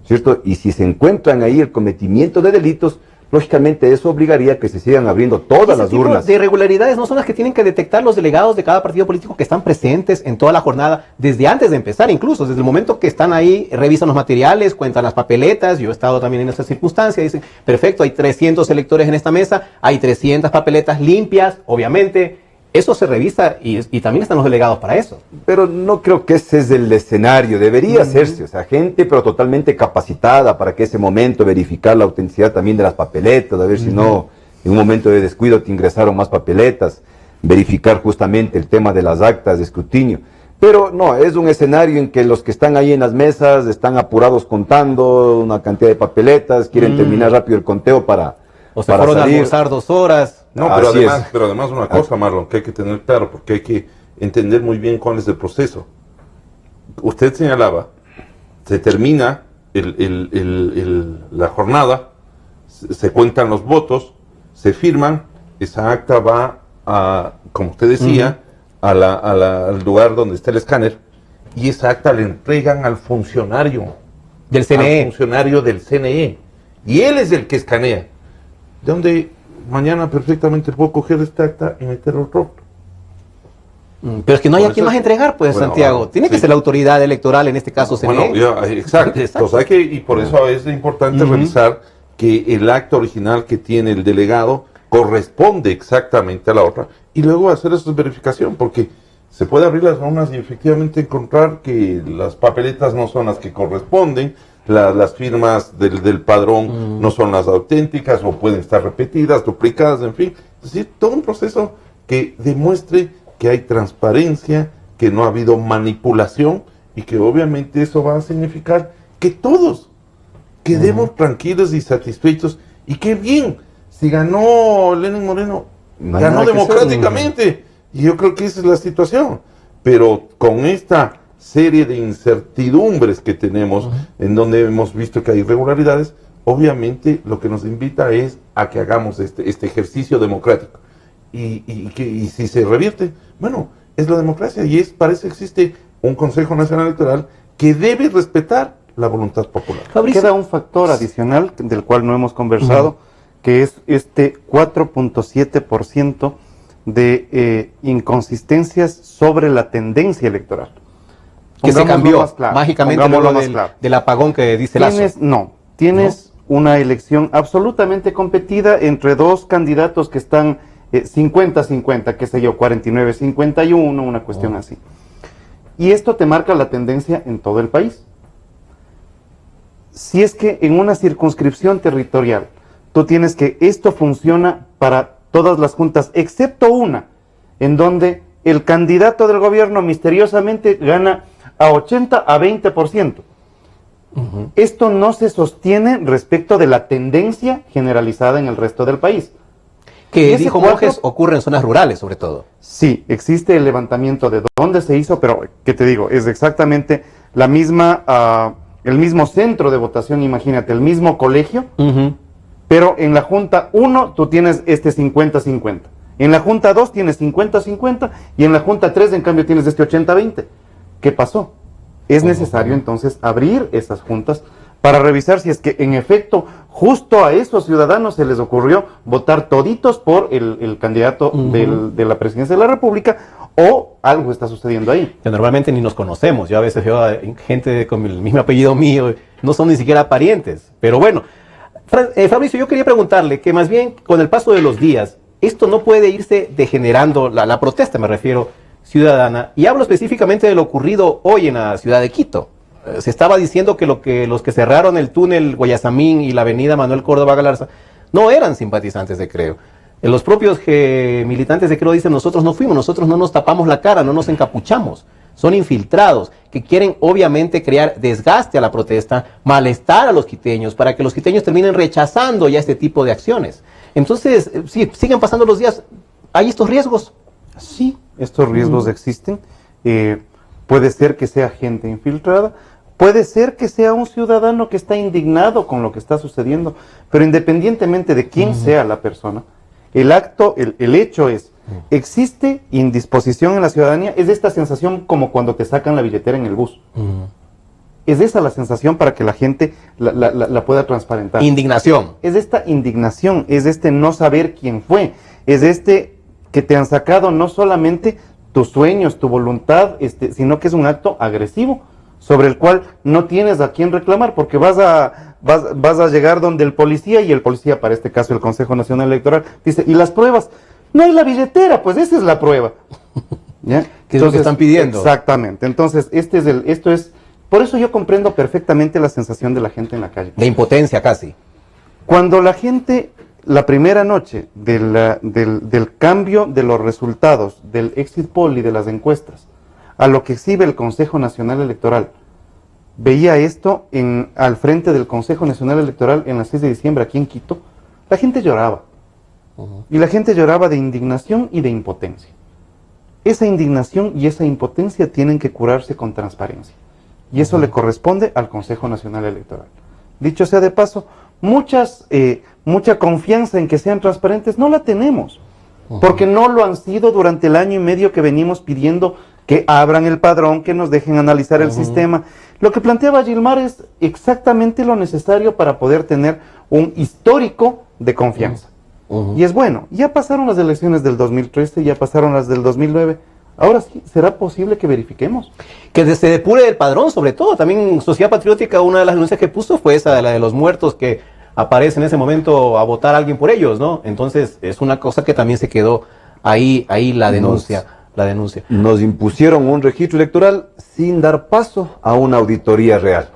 S5: ¿cierto? Y si se encuentran ahí el cometimiento de delitos, lógicamente eso obligaría a que se sigan abriendo todas las urnas.
S2: De irregularidades no son las que tienen que detectar los delegados de cada partido político que están presentes en toda la jornada, desde antes de empezar, incluso desde el momento que están ahí, revisan los materiales, cuentan las papeletas. Yo he estado también en esa circunstancia. Dicen, perfecto, hay 300 electores en esta mesa, hay 300 papeletas limpias, obviamente. Eso se revisa y también están los delegados para eso.
S5: Pero no creo que ese es el escenario. Debería hacerse, o sea, gente pero totalmente capacitada para que ese momento verificar la autenticidad también de las papeletas, a ver si no en un momento de descuido te ingresaron más papeletas, verificar justamente el tema de las actas de escrutinio. Pero no, es un escenario en que los que están ahí en las mesas están apurados contando una cantidad de papeletas, quieren terminar rápido el conteo para
S2: O se fueron a almorzar 2 horas.
S4: No, pero además una cosa, Marlon, que hay que tener claro, porque hay que entender muy bien cuál es el proceso. Usted señalaba, se termina la jornada, se cuentan los votos, se firman, esa acta va a, como usted decía, al lugar donde está el escáner, y esa acta le entregan al funcionario
S2: del CNE.
S4: Al funcionario del CNE. Y él es el que escanea. De donde mañana perfectamente puedo coger esta acta y meterlo otro.
S2: Pero es que no hay a quién más entregar, pues, bueno, Santiago. Tiene que ser la autoridad electoral, en este caso CNE.
S4: Bueno, exacto. Exacto. Y por eso es importante revisar que el acta original que tiene el delegado corresponde exactamente a la otra y luego hacer esa verificación, porque se puede abrir las urnas y efectivamente encontrar que las papeletas no son las que corresponden, las firmas del padrón no son las auténticas o pueden estar repetidas, duplicadas, en fin. Es decir, todo un proceso que demuestre que hay transparencia, que no ha habido manipulación y que obviamente eso va a significar que todos quedemos tranquilos y satisfechos. Y qué bien, si ganó Lenín Moreno, ganó democráticamente. Y yo creo que esa es la situación. Pero con esta serie de incertidumbres que tenemos, en donde hemos visto que hay irregularidades, obviamente lo que nos invita es a que hagamos este ejercicio democrático. Y si se revierte, bueno, es la democracia y para eso existe un Consejo Nacional Electoral que debe respetar la voluntad popular.
S3: Fabricio. Queda un factor adicional del cual no hemos conversado, que es este 4.7% de inconsistencias sobre la tendencia electoral.
S2: Que se cambió mágicamente luego del apagón que dice Lazo.
S3: Tienes una elección absolutamente competida entre dos candidatos que están 50-50, qué sé yo, 49-51, una cuestión así. Y esto te marca la tendencia en todo el país. Si es que en una circunscripción territorial tú tienes que esto funciona para todas las juntas, excepto una, en donde el candidato del gobierno misteriosamente gana a 80 a 20%. Esto no se sostiene respecto de la tendencia generalizada en el resto del país.
S2: Que dijo Borges, ocurre en zonas rurales, sobre todo.
S3: Sí, existe el levantamiento de dónde se hizo, pero, ¿qué te digo? Es exactamente la misma, el mismo centro de votación, imagínate, el mismo colegio, pero en la Junta 1 tú tienes 50-50. En la Junta 2 tienes 50-50 y en la Junta 3, en cambio, tienes 80-20. ¿Qué pasó? Es necesario entonces abrir esas juntas para revisar si es que en efecto justo a esos ciudadanos se les ocurrió votar toditos por el candidato de la presidencia de la República o algo está sucediendo ahí.
S2: Que normalmente ni nos conocemos. Yo a veces veo a gente con el mismo apellido mío, no son ni siquiera parientes. Pero bueno, Fabricio, yo quería preguntarle que más bien con el paso de los días, esto no puede irse degenerando, la protesta me refiero, ciudadana, y hablo específicamente de lo ocurrido hoy en la ciudad de Quito. Se estaba diciendo que los que cerraron el túnel Guayasamín y la avenida Manuel Córdoba Galarza no eran simpatizantes de Creo. Los propios militantes de Creo dicen, nosotros no fuimos, nosotros no nos tapamos la cara, no nos encapuchamos. Son infiltrados que quieren obviamente crear desgaste a la protesta, malestar a los quiteños, para que los quiteños terminen rechazando ya este tipo de acciones. Entonces, sí, siguen pasando los días, ¿hay estos riesgos?
S3: Sí, estos riesgos existen. Puede ser que sea gente infiltrada, puede ser que sea un ciudadano que está indignado con lo que está sucediendo, pero independientemente de quién sea la persona, el hecho es, existe indisposición en la ciudadanía, es esta sensación como cuando te sacan la billetera en el bus. Es esa la sensación para que la gente la pueda transparentar.
S2: Indignación.
S3: Es esta indignación, es este no saber quién fue, es este que te han sacado no solamente tus sueños, tu voluntad, sino que es un acto agresivo sobre el cual no tienes a quién reclamar, porque vas a llegar donde el policía, y el policía, para este caso el Consejo Nacional Electoral, dice, ¿y las pruebas? No hay la billetera, pues esa es la prueba. ¿Ya?
S2: ¿Qué es lo que están pidiendo?
S3: Exactamente. Entonces, esto es, por eso yo comprendo perfectamente la sensación de la gente en la calle.
S2: De impotencia casi.
S3: Cuando la gente, la primera noche del cambio de los resultados del exit poll y de las encuestas, a lo que exhibe el Consejo Nacional Electoral, veía esto al frente del Consejo Nacional Electoral en las 6 de diciembre aquí en Quito, la gente lloraba. Y la gente lloraba de indignación y de impotencia. Esa indignación y esa impotencia tienen que curarse con transparencia. Y eso le corresponde al Consejo Nacional Electoral. Dicho sea de paso, mucha confianza en que sean transparentes no la tenemos. Porque no lo han sido durante el año y medio que venimos pidiendo que abran el padrón, que nos dejen analizar el sistema. Lo que planteaba Gilmar es exactamente lo necesario para poder tener un histórico de confianza. Y es bueno, ya pasaron las elecciones del 2013, ya pasaron las del 2009, ahora sí, ¿será posible que verifiquemos?
S2: Que se depure el padrón, sobre todo. También Sociedad Patriótica, una de las denuncias que puso fue esa de la de los muertos que aparece en ese momento a votar a alguien por ellos, ¿no? Entonces, es una cosa que también se quedó ahí la denuncia.
S5: Nos impusieron un registro electoral sin dar paso a una auditoría real.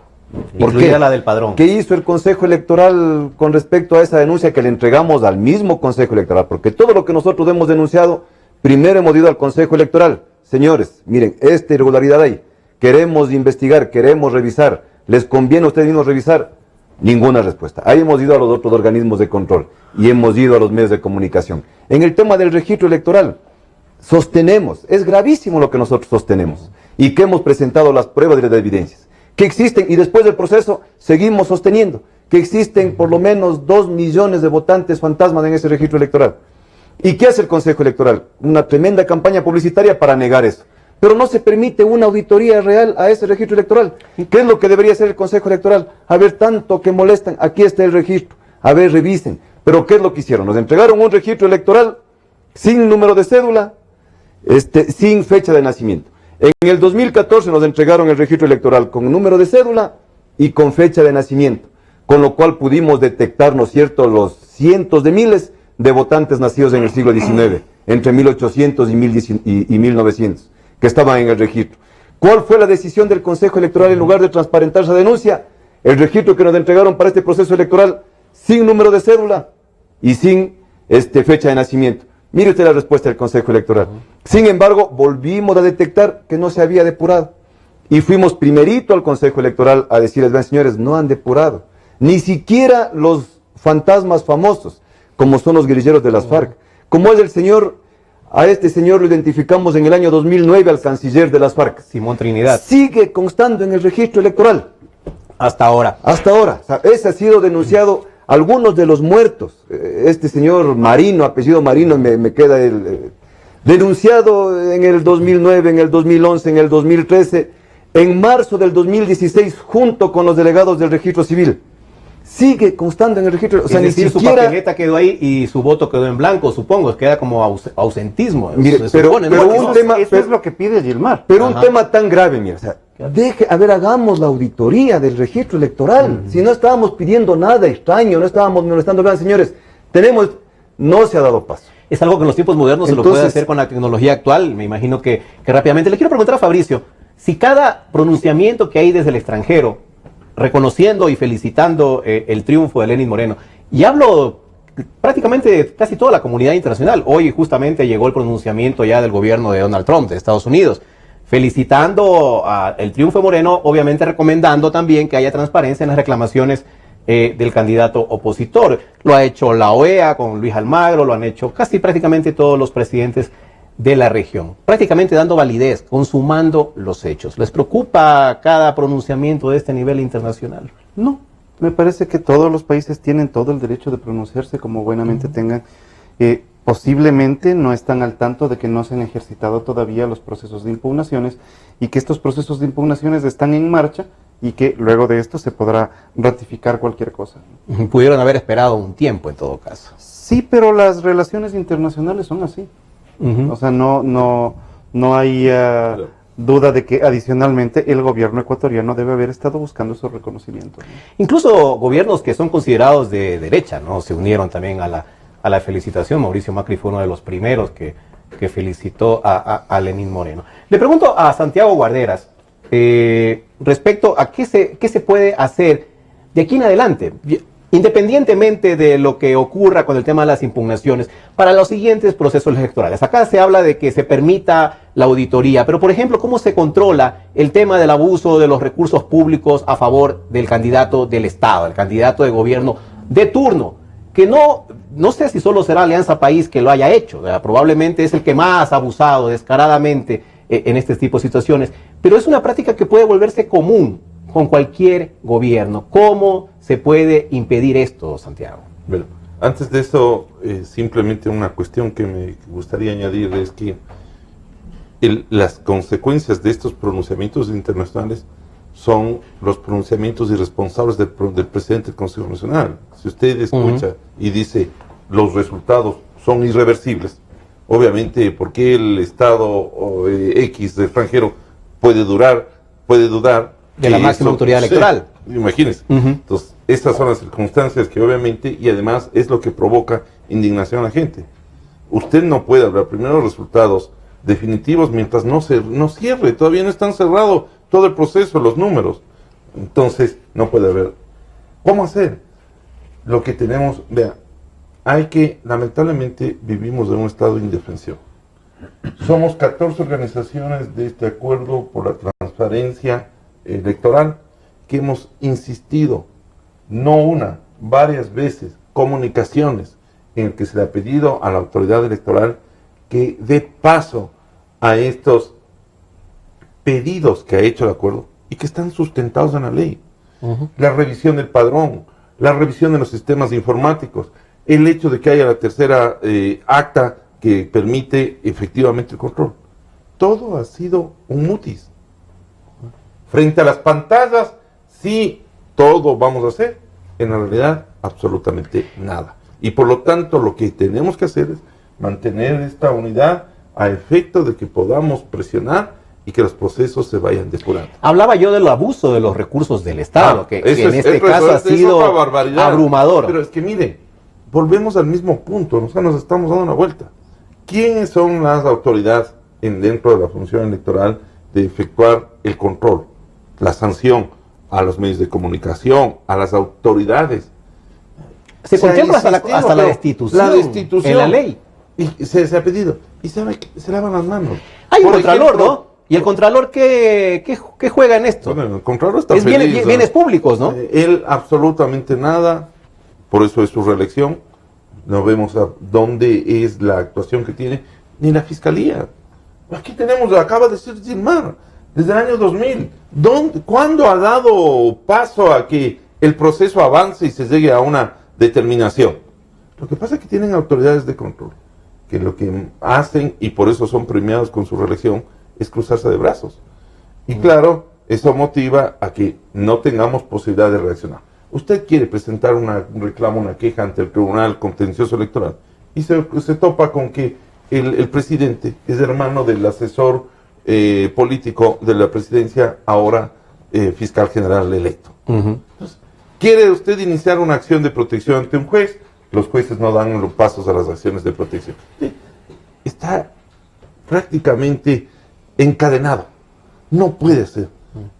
S5: ¿Por qué?
S2: La del padrón.
S5: ¿Qué hizo el Consejo Electoral con respecto a esa denuncia que le entregamos al mismo Consejo Electoral? Porque todo lo que nosotros hemos denunciado, primero hemos ido al Consejo Electoral. Señores, miren, esta irregularidad hay. Queremos investigar, queremos revisar. ¿Les conviene a ustedes mismos revisar? Ninguna respuesta. Ahí hemos ido a los otros organismos de control y hemos ido a los medios de comunicación. En el tema del registro electoral, sostenemos, es gravísimo lo que nosotros sostenemos y que hemos presentado las pruebas y las evidencias, que existen, y después del proceso seguimos sosteniendo que existen por lo menos 2 millones de votantes fantasmas en ese registro electoral. ¿Y qué hace el Consejo Electoral? Una tremenda campaña publicitaria para negar eso. Pero no se permite una auditoría real a ese registro electoral. ¿Qué es lo que debería hacer el Consejo Electoral? A ver, tanto que molestan, aquí está el registro, a ver, revisen. Pero ¿qué es lo que hicieron? Nos entregaron un registro electoral sin número de cédula, sin fecha de nacimiento. En el 2014 nos entregaron el registro electoral con número de cédula y con fecha de nacimiento, con lo cual pudimos detectar, ¿no es cierto?, los cientos de miles de votantes nacidos en el siglo XIX, entre 1800 y 1900, que estaban en el registro. ¿Cuál fue la decisión del Consejo Electoral en lugar de transparentar esa denuncia? El registro que nos entregaron para este proceso electoral sin número de cédula y sin fecha de nacimiento. Mire usted la respuesta del Consejo Electoral. Sin embargo, volvimos a detectar que no se había depurado. Y fuimos primerito al Consejo Electoral a decirles, vean señores, no han depurado. Ni siquiera los fantasmas famosos, como son los guerrilleros de las FARC. Como es el señor, a este señor lo identificamos en el año 2009 al canciller de las FARC.
S2: Simón Trinidad.
S5: Sigue constando en el registro electoral.
S2: Hasta ahora.
S5: Hasta ahora. O sea, ese ha sido denunciado. Algunos de los muertos, este señor Marino, apellido Marino, me queda denunciado en el 2009, en el 2011, en el 2013, en marzo del 2016, junto con los delegados del registro civil. Sigue constando en el registro. O sea,
S2: es decir,
S5: ni siquiera...
S2: su papeleta quedó ahí y su voto quedó en blanco, supongo. Queda como ausentismo.
S5: Mire, pero un tema...
S3: Eso es lo que pide Gilmar.
S5: Pero un tema tan grave, mira, o sea, hagamos la auditoría del registro electoral. Si no estábamos pidiendo nada extraño, no estábamos molestando, vean señores, no se ha dado paso.
S2: Es algo que en los tiempos modernos se lo puede hacer con la tecnología actual, me imagino que rápidamente. Le quiero preguntar a Fabricio, si cada pronunciamiento que hay desde el extranjero, reconociendo y felicitando el triunfo de Lenín Moreno, y hablo prácticamente de casi toda la comunidad internacional, hoy justamente llegó el pronunciamiento ya del gobierno de Donald Trump de Estados Unidos, felicitando el triunfo de Moreno, obviamente recomendando también que haya transparencia en las reclamaciones del candidato opositor. Lo ha hecho la OEA con Luis Almagro, lo han hecho casi prácticamente todos los presidentes de la región, prácticamente dando validez, consumando los hechos. ¿Les preocupa cada pronunciamiento de este nivel internacional?
S3: No, me parece que todos los países tienen todo el derecho de pronunciarse como buenamente tengan. Posiblemente no están al tanto de que no se han ejercitado todavía los procesos de impugnaciones y que estos procesos de impugnaciones están en marcha y que luego de esto se podrá ratificar cualquier cosa.
S2: Pudieron haber esperado un tiempo en todo caso.
S3: Sí, pero las relaciones internacionales son así. O sea, no hay duda de que adicionalmente el gobierno ecuatoriano debe haber estado buscando esos reconocimientos, ¿no?
S2: Incluso gobiernos que son considerados de derecha, ¿no? Se unieron también a la felicitación. Mauricio Macri fue uno de los primeros que felicitó a Lenín Moreno. Le pregunto a Santiago Guarderas respecto a qué se puede hacer de aquí en adelante, independientemente de lo que ocurra con el tema de las impugnaciones, para los siguientes procesos electorales. Acá se habla de que se permita la auditoría, pero por ejemplo, ¿cómo se controla el tema del abuso de los recursos públicos a favor del candidato del Estado, el candidato de gobierno de turno? Que no sé si solo será Alianza País que lo haya hecho, ¿verdad? Probablemente es el que más ha abusado descaradamente en este tipo de situaciones, pero es una práctica que puede volverse común con cualquier gobierno. ¿Cómo se puede impedir esto, Santiago?
S4: Bueno, antes de eso, simplemente una cuestión que me gustaría añadir es que las consecuencias de estos pronunciamientos internacionales son los pronunciamientos irresponsables del presidente del Consejo Nacional. Si usted escucha y dice los resultados son irreversibles, obviamente, ¿por qué el Estado X de extranjero puede dudar
S2: de la máxima autoridad electoral?
S4: Sí, imagínense. Entonces, estas son las circunstancias que obviamente, y además es lo que provoca indignación a la gente. Usted no puede hablar primero de resultados definitivos mientras no cierre, todavía no están cerrados todo el proceso, los números. Entonces, no puede haber. ¿Cómo hacer? Lo que tenemos, vea, lamentablemente vivimos en un estado de indefensión. Somos 14 organizaciones de este acuerdo por la transparencia electoral que hemos insistido, no una, varias veces, comunicaciones en el que se le ha pedido a la autoridad electoral que dé paso a estos pedidos que ha hecho el acuerdo y que están sustentados en la ley. La revisión del padrón, la revisión de los sistemas informáticos, el hecho de que haya la tercera acta que permite efectivamente el control. Todo ha sido un mutis. Frente a las pantallas, sí, todo vamos a hacer. En la realidad, absolutamente nada. Y por lo tanto, lo que tenemos que hacer es mantener esta unidad a efecto de que podamos presionar y que los procesos se vayan depurando.
S2: Hablaba yo del abuso de los recursos del Estado, que en este
S4: eso
S2: caso ha sido abrumador.
S4: Pero es que mire, volvemos al mismo punto, nos estamos dando una vuelta. ¿Quiénes son las autoridades dentro de la función electoral de efectuar el control, la sanción a los medios de comunicación, a las autoridades?
S2: Se contempla hasta la destitución en la ley.
S4: Y se ha pedido. Y sabe que se lavan las manos.
S2: Hay un contralor, ¿no? ¿Y el contralor qué juega en esto?
S4: Bueno, el contralor está
S2: es
S4: feliz,
S2: bienes públicos, ¿no?
S4: Él absolutamente nada, por eso es su reelección. No vemos a dónde es la actuación que tiene, ni la fiscalía. Aquí tenemos, acaba de decir Gilmar, desde el año 2000. ¿Cuándo ha dado paso a que el proceso avance y se llegue a una determinación? Lo que pasa es que tienen autoridades de control, que lo que hacen, y por eso son premiados con su reelección, es cruzarse de brazos. Y claro, eso motiva a que no tengamos posibilidad de reaccionar. Usted quiere presentar un reclamo, una queja ante el Tribunal Contencioso Electoral y se topa con que el presidente es hermano del asesor político de la presidencia, ahora fiscal general electo. Entonces, ¿quiere usted iniciar una acción de protección ante un juez? Los jueces no dan los pasos a las acciones de protección. Está prácticamente encadenado. No puede ser.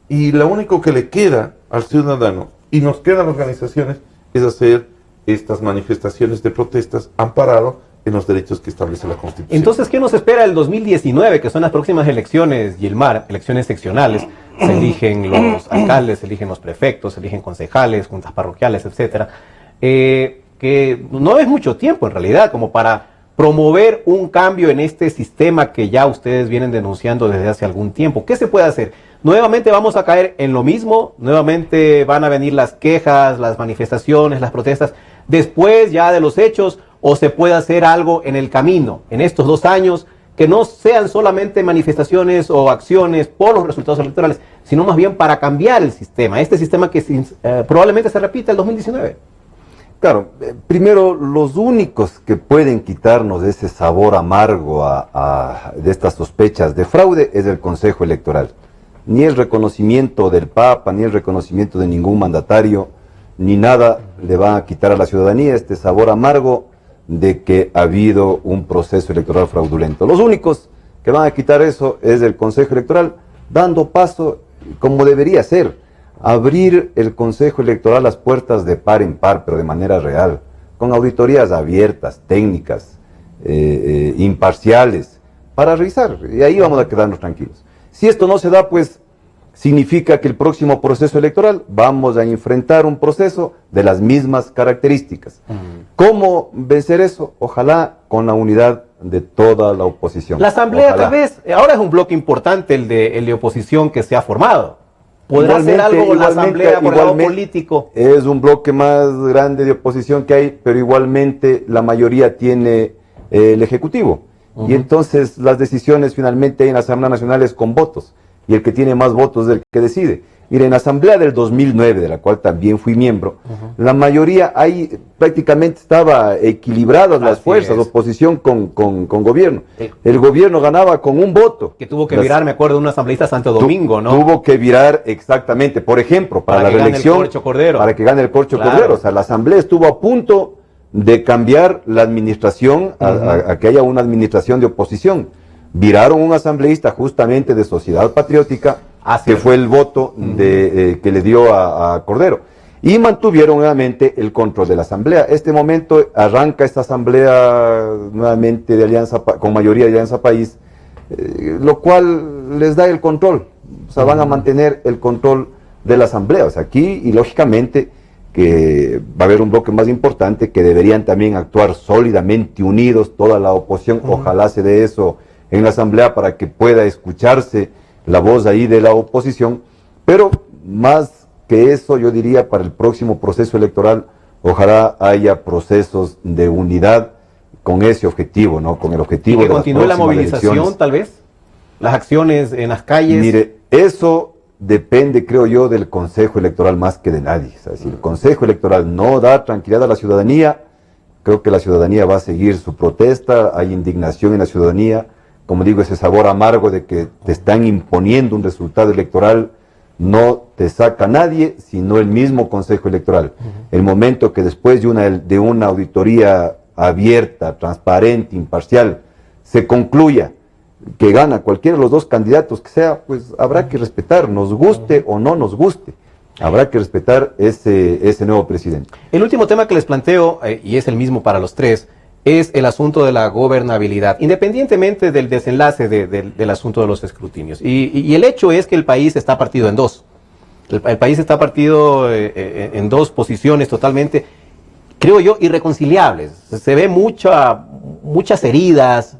S4: Y lo único que le queda al ciudadano, y nos quedan organizaciones, es hacer estas manifestaciones de protestas amparado en los derechos que establece la Constitución.
S2: Entonces, ¿qué nos espera el 2019, que son las próximas elecciones, Gilmar, elecciones seccionales? Se eligen los alcaldes, se eligen los prefectos, se eligen concejales, juntas parroquiales, etcétera. Que no es mucho tiempo en realidad como para promover un cambio en este sistema que ya ustedes vienen denunciando desde hace algún tiempo. ¿Qué se puede hacer? Nuevamente vamos a caer en lo mismo, nuevamente van a venir las quejas, las manifestaciones, las protestas, después ya de los hechos, o se puede hacer algo en el camino, en estos 2 años, que no sean solamente manifestaciones o acciones por los resultados electorales, sino más bien para cambiar el sistema, este sistema que probablemente se repita el 2019.
S5: Claro, primero, los únicos que pueden quitarnos ese sabor amargo de estas sospechas de fraude es el Consejo Electoral. Ni el reconocimiento del Papa, ni el reconocimiento de ningún mandatario, ni nada le va a quitar a la ciudadanía este sabor amargo de que ha habido un proceso electoral fraudulento. Los únicos que van a quitar eso es el Consejo Electoral, dando paso como debería ser, abrir el Consejo Electoral las puertas de par en par, pero de manera real, con auditorías abiertas, técnicas, imparciales, para revisar, y ahí vamos a quedarnos tranquilos. Si esto no se da, pues significa que el próximo proceso electoral vamos a enfrentar un proceso de las mismas características. ¿Cómo vencer eso? Ojalá con la unidad de toda la oposición.
S2: La asamblea
S5: Ojalá.
S2: tal vez, ahora es un bloque importante el de oposición que se ha formado. ¿Podrá hacer algo la asamblea por el lado político?
S5: Es un bloque más grande de oposición que hay, pero igualmente la mayoría tiene el Ejecutivo. Y entonces las decisiones finalmente en la Asamblea Nacional es con votos. Y el que tiene más votos es el que decide. Mire, en la Asamblea del 2009, de la cual también fui miembro, la mayoría, ahí prácticamente estaba equilibradas las fuerzas, oposición con gobierno. El gobierno ganaba con un voto.
S2: Que tuvo que virar, me acuerdo, de un asambleísta Santo Domingo, ¿no?
S5: Tuvo que virar exactamente, por ejemplo, para la reelección, para que gane el Corcho Cordero. O sea, la Asamblea estuvo a punto de cambiar la administración a que haya una administración de oposición. Viraron un asambleísta justamente de Sociedad Patriótica, que fue el voto que le dio a Cordero. Y mantuvieron nuevamente el control de la asamblea. Este momento arranca esta asamblea nuevamente de alianza, con mayoría de Alianza País, lo cual les da el control. O sea, van a mantener el control de la asamblea. O sea, aquí, y lógicamente, que va a haber un bloque más importante, que deberían también actuar sólidamente unidos, toda la oposición. Ojalá se dé eso en la asamblea para que pueda escucharse la voz ahí de la oposición, pero más que eso, yo diría, para el próximo proceso electoral, ojalá haya procesos de unidad con ese objetivo, ¿no? Con el objetivo
S2: ¿Y que
S5: de
S2: continúe la movilización, tal vez? Las acciones en las calles.
S5: Mire, eso depende, creo yo, del Consejo Electoral más que de nadie. O sea, si el Consejo Electoral no da tranquilidad a la ciudadanía, creo que la ciudadanía va a seguir su protesta, hay indignación en la ciudadanía. Como digo, ese sabor amargo de que te están imponiendo un resultado electoral no te saca nadie, sino el mismo Consejo Electoral. El momento que después de una auditoría abierta, transparente, imparcial, se concluya que gana cualquiera de los dos candidatos que sea, pues habrá que respetar, nos guste o no nos guste. Habrá que respetar ese nuevo presidente.
S2: El último tema que les planteo, y es el mismo para los tres, es el asunto de la gobernabilidad, independientemente del desenlace del asunto de los escrutinios. Y el hecho es que el país está partido en dos. El país está partido en dos posiciones totalmente, creo yo, irreconciliables. Se ve muchas heridas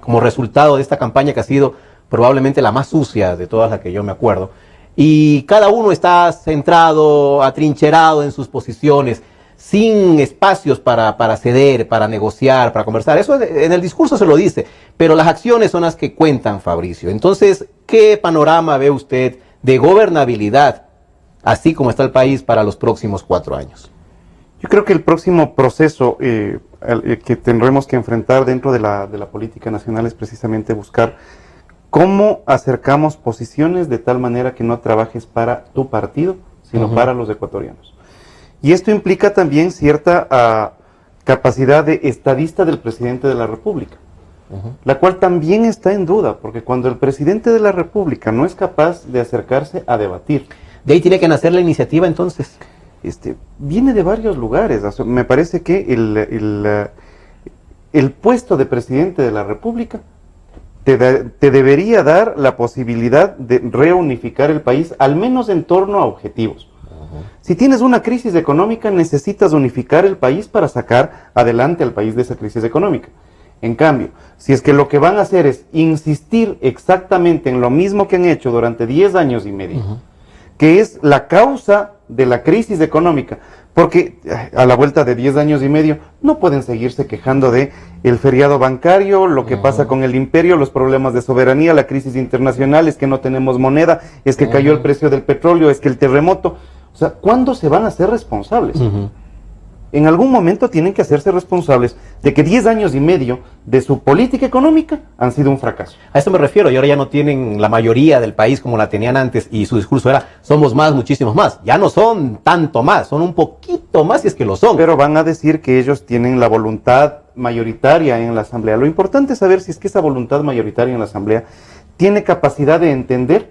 S2: como resultado de esta campaña que ha sido probablemente la más sucia de todas las que yo me acuerdo. Y cada uno está centrado, atrincherado en sus posiciones, sin espacios para ceder, para negociar, para conversar. Eso en el discurso se lo dice, pero las acciones son las que cuentan, Fabricio. Entonces, ¿qué panorama ve usted de gobernabilidad, así como está el país, para los próximos 4 años?
S3: Yo creo que el próximo proceso que tendremos que enfrentar dentro de la política nacional es precisamente buscar cómo acercamos posiciones de tal manera que no trabajes para tu partido, sino para los ecuatorianos. Y esto implica también cierta capacidad de estadista del presidente de la República, la cual también está en duda, porque cuando el presidente de la República no es capaz de acercarse a debatir.
S2: De ahí tiene que nacer la iniciativa, entonces.
S3: Viene de varios lugares. O sea, me parece que el puesto de presidente de la República te debería dar la posibilidad de reunificar el país, al menos en torno a objetivos. Si tienes una crisis económica, necesitas unificar el país para sacar adelante al país de esa crisis económica. En cambio, si es que lo que van a hacer es insistir exactamente en lo mismo que han hecho durante 10 años y medio, que es la causa de la crisis económica, porque a la vuelta de 10 años y medio no pueden seguirse quejando de el feriado bancario, lo que pasa con el imperio, los problemas de soberanía, la crisis internacional, es que no tenemos moneda, es que cayó el precio del petróleo, es que el terremoto. O sea, ¿cuándo se van a hacer responsables? En algún momento tienen que hacerse responsables de que 10 años y medio de su política económica han sido un fracaso.
S2: A eso me refiero, y ahora ya no tienen la mayoría del país como la tenían antes, y su discurso era, somos más, muchísimos más. Ya no son tanto más, son un poquito más si es que lo son.
S3: Pero van a decir que ellos tienen la voluntad mayoritaria en la Asamblea. Lo importante es saber si es que esa voluntad mayoritaria en la Asamblea tiene capacidad de entender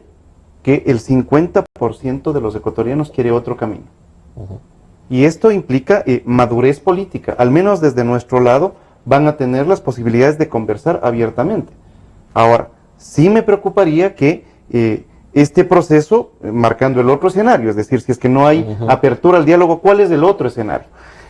S3: que el 50% de los ecuatorianos quiere otro camino. Y esto implica madurez política. Al menos desde nuestro lado van a tener las posibilidades de conversar abiertamente. Ahora, sí me preocuparía que este proceso, marcando el otro escenario, es decir, si es que no hay apertura al diálogo, ¿cuál es el otro escenario?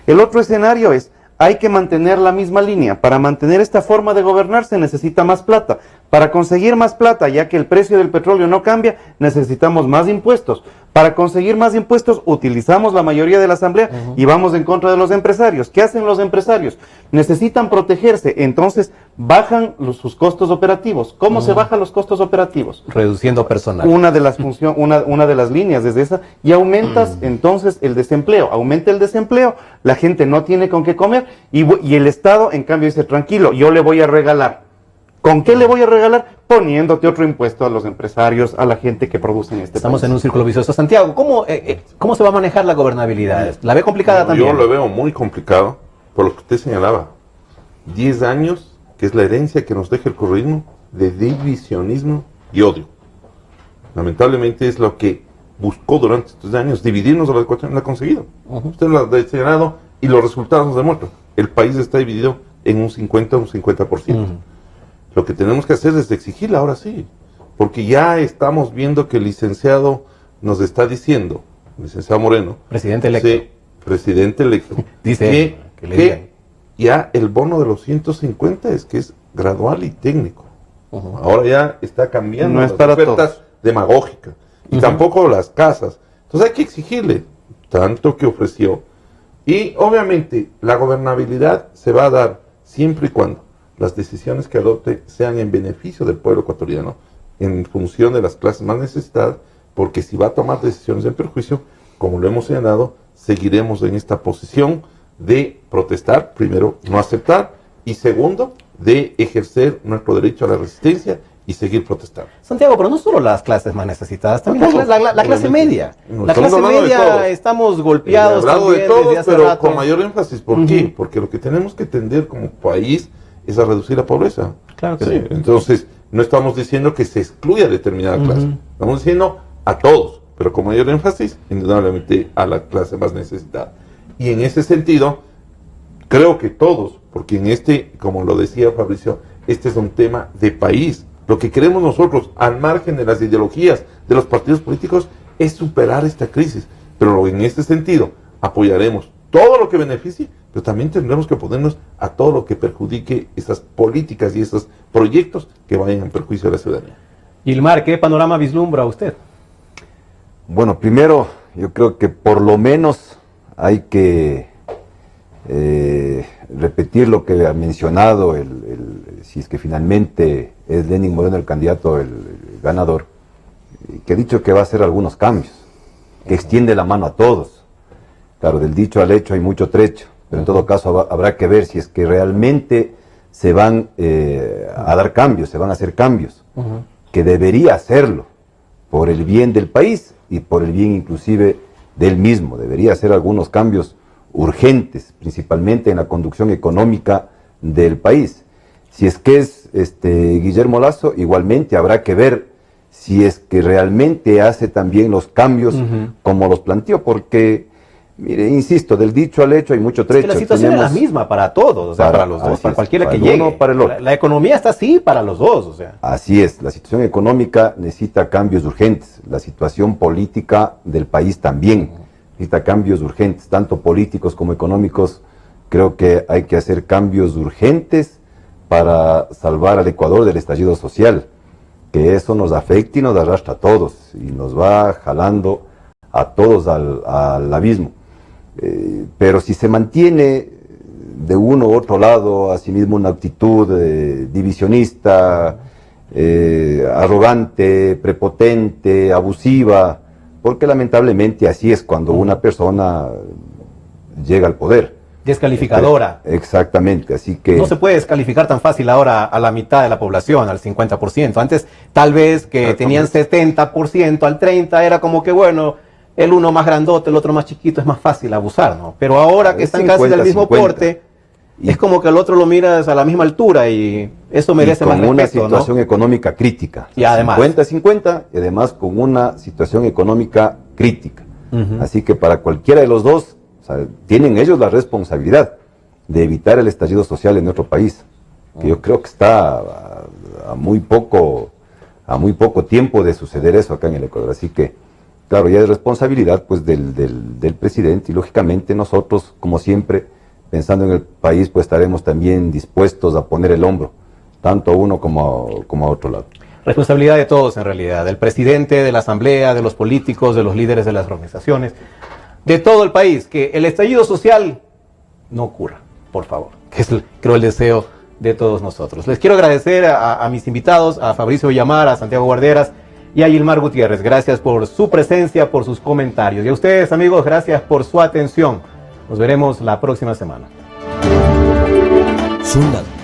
S3: El otro escenario es, hay que mantener la misma línea. Para mantener esta forma de gobernar se necesita más plata. Para conseguir más plata, ya que el precio del petróleo no cambia, necesitamos más impuestos. Para conseguir más impuestos, utilizamos la mayoría de la Asamblea y vamos en contra de los empresarios. ¿Qué hacen los empresarios? Necesitan protegerse, entonces bajan sus costos operativos. ¿Cómo se bajan los costos operativos?
S2: Reduciendo personal.
S3: Una de las líneas es esa, y aumentas entonces el desempleo. Aumenta el desempleo, la gente no tiene con qué comer, y el Estado, en cambio, dice, tranquilo, yo le voy a regalar. ¿Con qué le voy a regalar? Poniéndote otro impuesto a los empresarios, a la gente que produce en este
S2: Estamos
S3: país.
S2: en un círculo vicioso. Santiago, ¿cómo se va a manejar la gobernabilidad? ¿La ve complicada también?
S4: Yo lo veo muy complicado, por lo que usted señalaba. 10 años, que es la herencia que nos deja el correísmo, de divisionismo y odio. Lamentablemente es lo que buscó durante estos años, dividirnos a la Ecuatoriana, lo ha conseguido. Usted lo ha señalado y los resultados nos demuestran. El país está dividido en un 50 o un 50%. Lo que tenemos que hacer es exigirle ahora sí, porque ya estamos viendo que el licenciado nos está diciendo, el licenciado Moreno,
S2: Presidente electo.
S4: sí, presidente electo,
S2: Dice
S4: que ya el bono de los 150 es que es gradual y técnico. Ahora ya está cambiando
S3: No es
S4: las
S3: para
S4: ofertas
S3: todos.
S4: demagógicas y tampoco las casas. Entonces hay que exigirle tanto que ofreció. Y obviamente la gobernabilidad se va a dar siempre y cuando las decisiones que adopte sean en beneficio del pueblo ecuatoriano, en función de las clases más necesitadas, porque si va a tomar decisiones en perjuicio, como lo hemos señalado, seguiremos en esta posición de protestar, primero, no aceptar, y segundo, de ejercer nuestro derecho a la resistencia y seguir protestando.
S2: Santiago, pero no solo las clases más necesitadas, también
S4: Todos,
S2: la clase
S4: obviamente.
S2: media.
S4: No,
S2: La
S4: estamos
S2: clase
S4: hablando de todos.
S2: media estamos golpeados
S4: He hablado
S2: también
S4: de todos,
S2: desde hace
S4: pero
S2: rato.
S4: con mayor énfasis. ¿Por qué? Porque lo que tenemos que tender como país es a reducir la pobreza.
S2: Claro que sí.
S4: Entonces, no estamos diciendo que se excluya determinada clase. Estamos diciendo a todos, pero con mayor énfasis, indudablemente, a la clase más necesitada. Y en ese sentido, creo que todos, porque en este, como lo decía Fabricio, este es un tema de país. Lo que queremos nosotros, al margen de las ideologías de los partidos políticos, es superar esta crisis. Pero en este sentido, apoyaremos todo lo que beneficie, pero también tendremos que oponernos a todo lo que perjudique esas políticas y esos proyectos que vayan en perjuicio de la ciudadanía.
S2: Gilmar, ¿qué panorama vislumbra usted?
S5: Bueno, primero, yo creo que por lo menos hay que repetir lo que ha mencionado, si es que finalmente es Lenín Moreno el candidato, el ganador, que ha dicho que va a hacer algunos cambios, que extiende la mano a todos. Claro, del dicho al hecho hay mucho trecho, pero en todo caso habrá que ver si es que realmente se van a dar cambios, se van a hacer cambios, que debería hacerlo por el bien del país y por el bien inclusive del mismo. Debería hacer algunos cambios urgentes, principalmente en la conducción económica del país. Si es que es Guillermo Lasso, igualmente habrá que ver si es que realmente hace también los cambios como los planteó, porque, mire, insisto, del dicho al hecho hay mucho trecho.
S2: Es que la situación es la misma para todos, o sea, para los dos, para cualquiera
S5: para
S2: que
S5: el
S2: llegue.
S5: uno, para el otro.
S2: La economía está así para los dos, o sea.
S5: Así es, la situación económica necesita cambios urgentes, la situación política del país también necesita cambios urgentes, tanto políticos como económicos. Creo que hay que hacer cambios urgentes para salvar al Ecuador del estallido social, que eso nos afecta y nos arrastra a todos y nos va jalando a todos al abismo. Pero si se mantiene de uno u otro lado, asimismo una actitud divisionista, arrogante, prepotente, abusiva, porque lamentablemente así es cuando una persona llega al poder.
S2: Descalificadora.
S5: Exactamente, así que...
S2: No se puede descalificar tan fácil ahora a la mitad de la población, al 50%. Antes, tal vez que tenían 70%, al 30%, era como que, bueno, el uno más grandote, el otro más chiquito, es más fácil abusar, ¿no? Pero ahora que están 50, casi del mismo 50. Porte, es como que al otro lo miras a la misma altura y eso merece más respeto,
S5: con una situación, ¿no?, económica crítica.
S2: Y además...
S5: 50-50 y además con una situación económica crítica. Así que para cualquiera de los dos, o sea, tienen ellos la responsabilidad de evitar el estallido social en nuestro país, que yo creo que está a muy poco tiempo de suceder eso acá en el Ecuador. Así que, claro, ya es responsabilidad pues del presidente y lógicamente nosotros, como siempre, pensando en el país, pues estaremos también dispuestos a poner el hombro, tanto a uno como a otro lado.
S2: Responsabilidad de todos en realidad, del presidente, de la asamblea, de los políticos, de los líderes de las organizaciones, de todo el país, que el estallido social no ocurra, por favor, que es, creo, el deseo de todos nosotros. Les quiero agradecer a mis invitados, a Fabricio Villamar, a Santiago Guarderas y a Gilmar Gutiérrez. Gracias por su presencia, por sus comentarios. Y a ustedes, amigos, gracias por su atención. Nos veremos la próxima semana.
S6: Sundan.